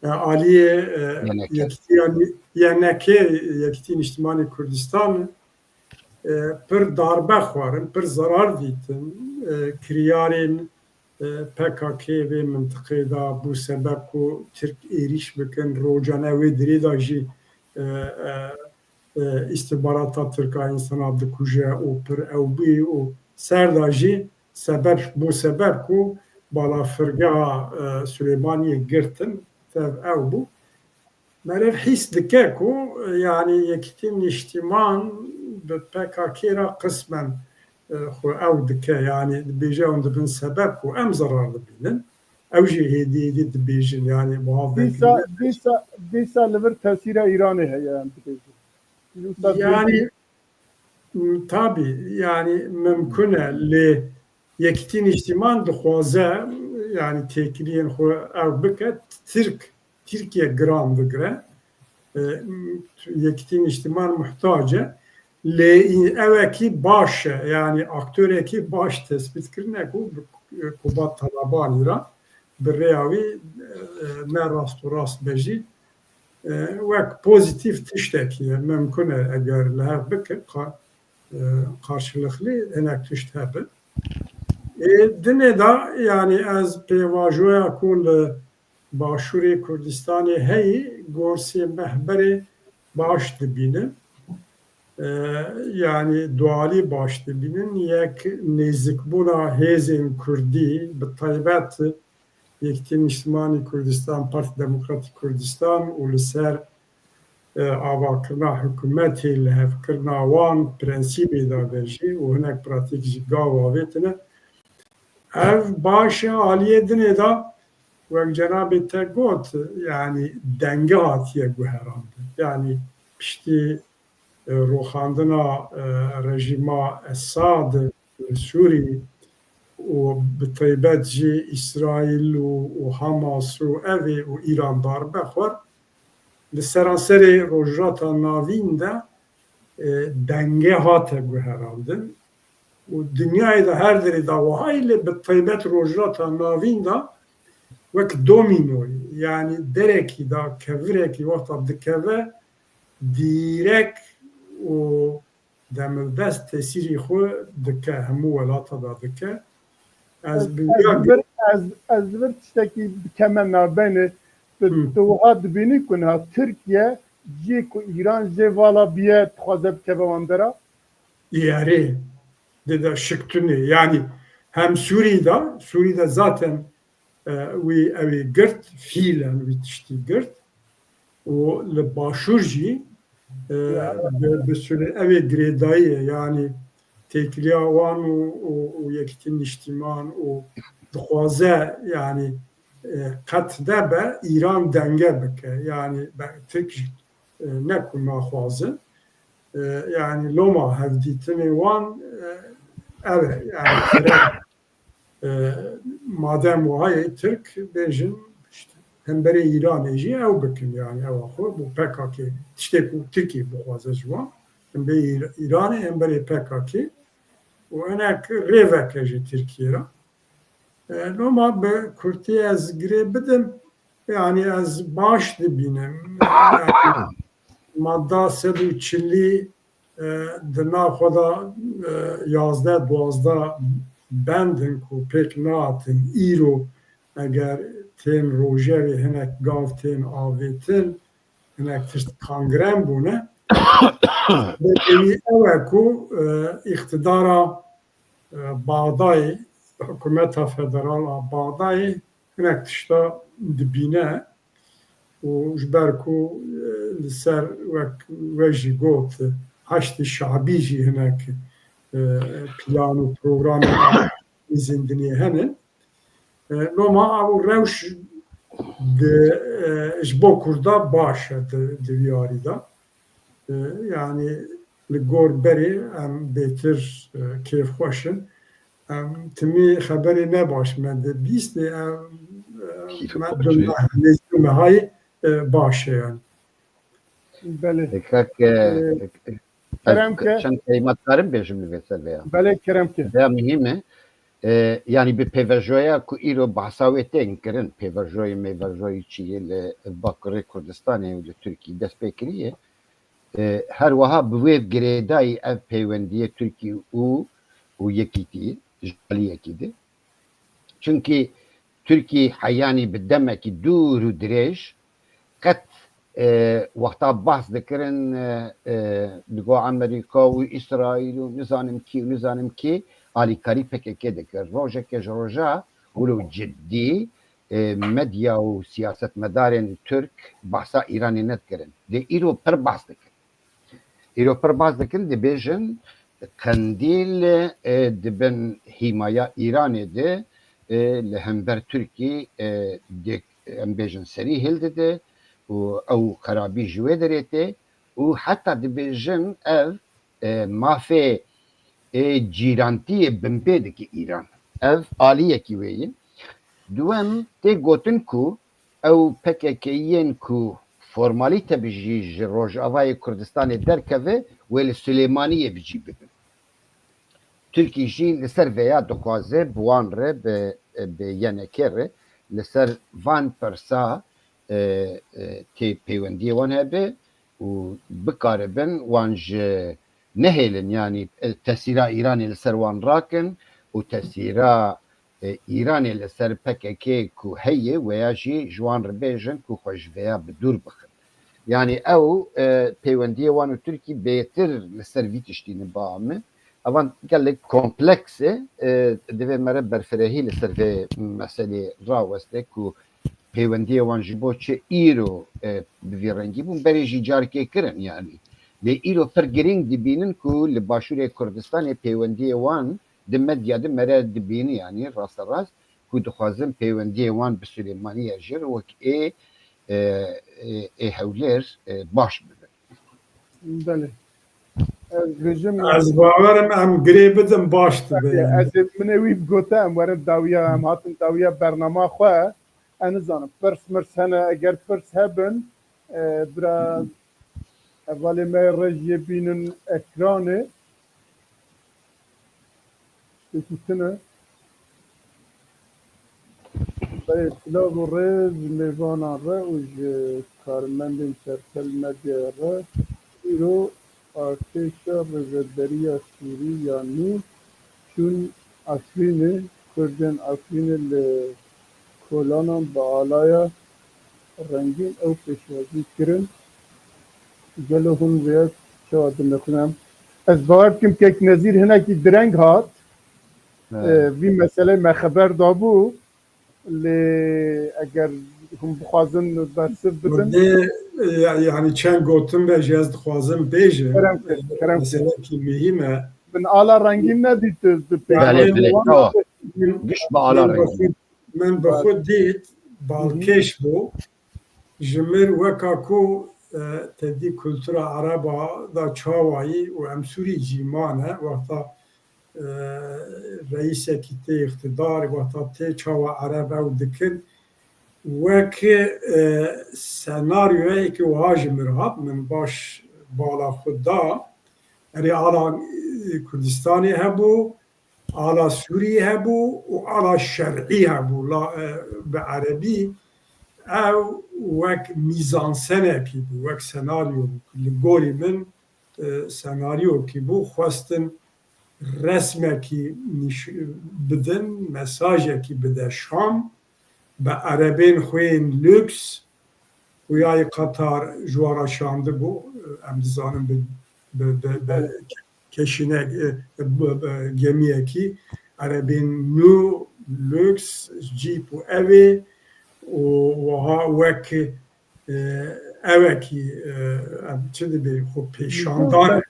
Aliye Yekîtiyên Niştimanê Kurdistan pir darbe xwarin, pir zarar dîtin kiryarên PKK vê mintiqê da bû sebeb ku Tirk êriş bikin rojane wê dirê da jî îstihbarata Tirka insana dikuje û pir ew bû û ser da jî sebeb bû sebeb ku balafirgeha Süleymaniyê girtin ev bû merêv hîs dike ku yani Yekîtiyên Niştiman bi PKK ra qismen xwe ew dike yani dibêje hûn dibin sebeb ku em zarar dibînin ew jî hêdî dibêjin yani dîsa li vir tesîra Îranê heye em dibêjin yani tabii yani mümkün e lê Yekîtiyên Niştiman dixwaze yani têkiliyên xwe ew bike Türkiye gram digre Yekîtiyên Niştiman muhtace lê evekî baş e yani aktörekî baş tespit kirine ku Kubat Talibanî ra bi rêya wî ne rast û rast bejî wek pozitif tiştekî ye mümkün e eger li hev bike karşılıklı hinek tişt hebe dinê da yani ez pêvajoya ku li Başûrê Kurdistanê heyî gorsê mehberê baş dibînin yani dualî baş dibînin yek nêzîkbûna hêzên Kurdî bi taybet Yekîtiyên Niştimanê Kurdistan Parti Demokratîk Kurdistan û li ser avakirina hikûmetê li hevkirina wan prensîbê da de jî û hinek pratik jî gava vê tune ev baş e aliyê dinê da wek cenabê te got yani denge hatiye guherandin yani piştî roxandina rejîma Esad Sûrî û bi taybet jî İsraîl û Hamas û evê û Îran darbe xwar li seranserê rojhilata navîn de denge hate guherandin û dinyayê de her derê da wahayê lê bi taybet rojhilata navîn da wek domînoyê yani derekî da kevirekî wexta dikeve dîrek û demildest tesîrê xwe dike hemû welata da dike ez ez vir tiştekî dikeme navbenê tu wiha dibînî ku niha Tirkiye jî ku Îran jê vala biye dixwaze bikeve wan dera yarê de şik tune yani hem Sûrî'de zaten wî evê girt fîlen wî tiştî girt û li başûr jî bi evê girêdayî yani têkiliya wan û Yekîtiyên Niştiman û dixwaze yani قەت دەبە ئیران دەنگە بکە یعنی ترک نەکو ناخوازن yani loma hevdîtinê wan ev madem wahayê Türk bêjin hemberê Îranê jî ew bikin yani ew xwe bu PKK tiştê ku Tirkiye bixwaze ji wan hemberê Îranê hemberê PKK û hinek rêveke ji Tirkiye ra loma bi Kurtî ez girê bidim yani ez baş dibînim madda 140 di nav xwe da 11-12 bendin ku pêk nahatin îro eger tên rojevê hinek gav tên avêtin hinek tişt kangren bûne ew e ku îxtidara Bağdayê hikûmeta federal a Bağdayê hinek tişta dibîne û ji ber ku li ser we jî got heştê şabî jî hinek plan û programê zindinê hene loma ew rewş ji bo Kurda baş e di diyarî da yani li gor berê em bêtir kêfxweşin em timî xeberê ne baş me di bîstê em mehayê baş e yani. Çend keymetlerim bêjim li vê veya. Belê keremke. Veya mühim e. Yani bir pêvejoya ku îro behsa wê tên kirin pêvejoyê mêvejoyê çiyê li Bakurê Kurdistanê û li Tirkiyê dest pê kiriye her wiha bi wê girêdayî ev peywendiyê Tirkiye û yekîtiyê jalî yekî çünkü Tirkiye heyanî bi demekî dûr û dirêj qet wexta behs dikirin li gor Amerîka û İsraîl û nizanim kî alîkarî PKK dikir rojeke ji roja wilo ciddî medya û siyasetmedarên Türk behsa Îranê nedikirin dê îro pir behs dikin dibêjin qendîl dibin hîmaya Îranê de li hember Tirkiyê em bêjin serî hil dide û ew xerabî ji wê derê tê û heta dibêjin ev mafê cîrantiyê bimpê dike Îran ev aliyekî wê ye duem tê gotin ku ew PKK'yên ku formalîte bijî ji Rojavayê Kurdistanê derkeve wê li Süleymaniyê bijî bibin Tirkiye jî li ser veya dixwaze bi wan re bi yenekê re li ser van pirsa tê peywendiyê wan hebe û bikaribin wan ji nehêlin yani tesîra Îranê li ser wan rakin û tesîra Îranê li ser PKK ku heye weya jî ji wan ribêjin ku xwe ji veya bi dûr bixin yani ew peywendiyê wan û Tirkiyê bêtir li ser vî tiştînê biame evan gelek kompleks e divê me re berfirehî li ser vê meselê raweste ku peywendiyê wan ji bo çi îro bi vî rengî bûn berê jî carikê kirin yani lê îro pir girîng dibînin ku li Başûrê Kurdistanê peywendiyê wan di medya de me re dibînî yani rasterast ku dixwazin peywendiyê wan bi Süleymaniyê jî wek ê hewlêr baş bibin. Belê. Ez bawerim em girê bidim baş dibe. Ez min wî gote em werin dawiya em hatin dawiya bernama xwe ez nizanim pirs mirs hene eger pirs hebin biraz evalê me rejiyê bînin ekranê ştekî tune belê silav û rêz mêvanan re û ji karmendên çerkel medyaya re îro artêşa rêveberiya Sûriya nû çûn Efrînê Kurdên Efrînê li kolanan bi alaya rengîn ew pêşwazî kirin gelo hûn vêya çawa dimexunem ez bawer dikim kek nezîr hinekî direng hat vî meselê me xeber dabû lê eger hûn bixwazin bersiv bidin yani çend gotin ve ji ez dixwazim bêjim meselekî mühîm e bin ala rengîn nedît Giş bi ala rengîn min bi xwe dît balkêş bû ji mir weka ku tedî kultura Araba da çawayî û emsûrî cîman e wexta reîsekî tê iqtidar wexta tê çawa Arab ew dikin wek senaryoyekî wiha ji mir hat min baş bala xwe da erê ala Kurdistanê hebû ala Sûriyê hebû û ala şerî hebû bi erebî ew wek mîzansenekî bû wek senaryo bû li gorî min senaryokî bû xwestin resmekî bidin mesajekî bide Şam bi erebên xwe yên lüks Rûyayê Qatar ji wara şandibû em dizanin bi keşinek gemiyekî erebên nû lüks cîp û evê û wiha wek evekî em çi dibê xwe pêşandan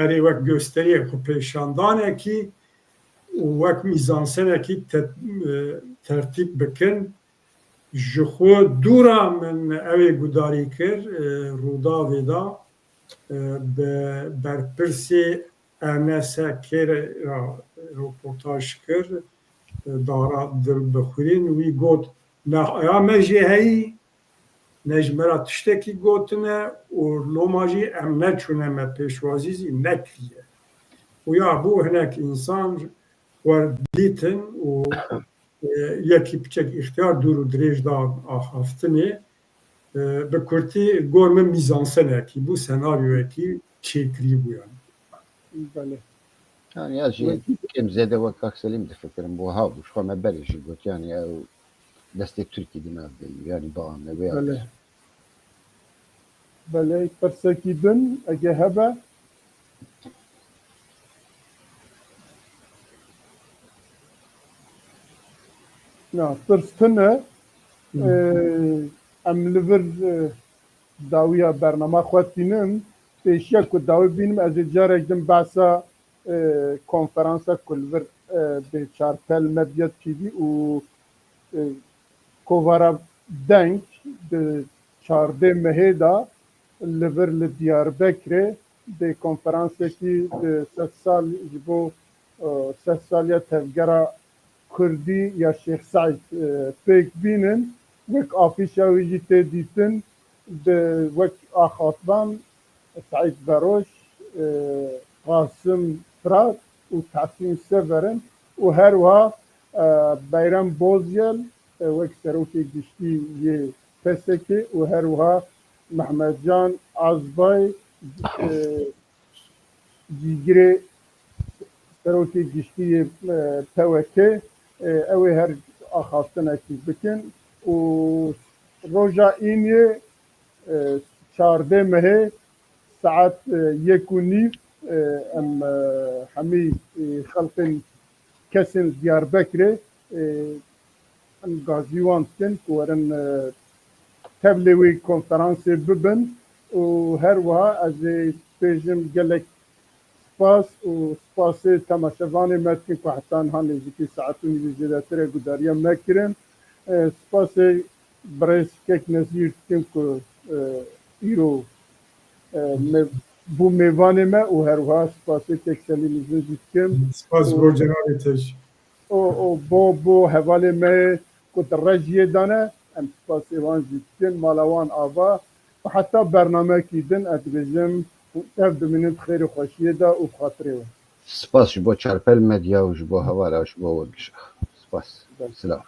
erê wek gösteriyek xwe pêşandanekî û wek mîzansenekî tertîb bikin ji xwe dûra min evê gudarî kir Rûdawê da bi berpirsê NSK ra reportaj kir dara dilbixwîrîn wî got ya me jê heyî ne ji me ra tiştekî gotine û loma jî em neçûne me pêşwazî zî nekiriye û ya bû hinek însan werdîtin û yekî piçek îxtiyar dûr û dirêj da axaftinê bi kurtî gor min mîzansenekî bû senaryoyekî çêkirî bû yani. Yani ya jî kêm zêde wek Kak Selîm difikirim bu habû ji xwe me berê jî got yani ew destê Tirkî dî nav de yani baane wê belê pirsekî din ege hebe na pirstine em li vir dawiya bername xwe tînin pêşiya ku dawî bînim ez ê carek dim behsa konferansa ku li vir bi Çarpel Medya TV û kovara deng di çardê mehê da li vir li Diyarbekirê dê konferansekî di sed sal ji bo sed saliya tevgera Kurdî ya Şêx Saîd pêk bînin wek afîşa wî jî tê dîtin di wek axatban Saîd Beroş Qasım Fırat û Tehsîn Severin û her wiha Beyrem Bozyel wek serokê giştî yê PSK û her wiha Mehmetcan Azbay cîgirê serokê giştî yê PWK ew ê her axaftinekî bikin û roja îniyê çardê mehê saet yek û nîv em hemî xelkên kesên Diyarbekirê em gazî wan dikin ku werin tevlê wê konferansê bibin û her wiha ez ê bêjim gelek spas û spasê temaşevanê me dikin ku heta niha nêzîkî saet û nîvê zêdetirê gudariya me kirin spasê birêz Keknezîr dikim ku îro bû mêvanê me û her wiha spasê Kek Selîmîzin jî dikim Spas bo cenabê te jî bo hevalê me ku di rejiyê dane em spasê wan jî dikin mala wan ava û heta bernamekî din ez dibêjim ev dimînin xêrê xweşiyê de û xatirê we spas ji bo Çarpel Medya û ji bo hewala ji bo we gişa spas silav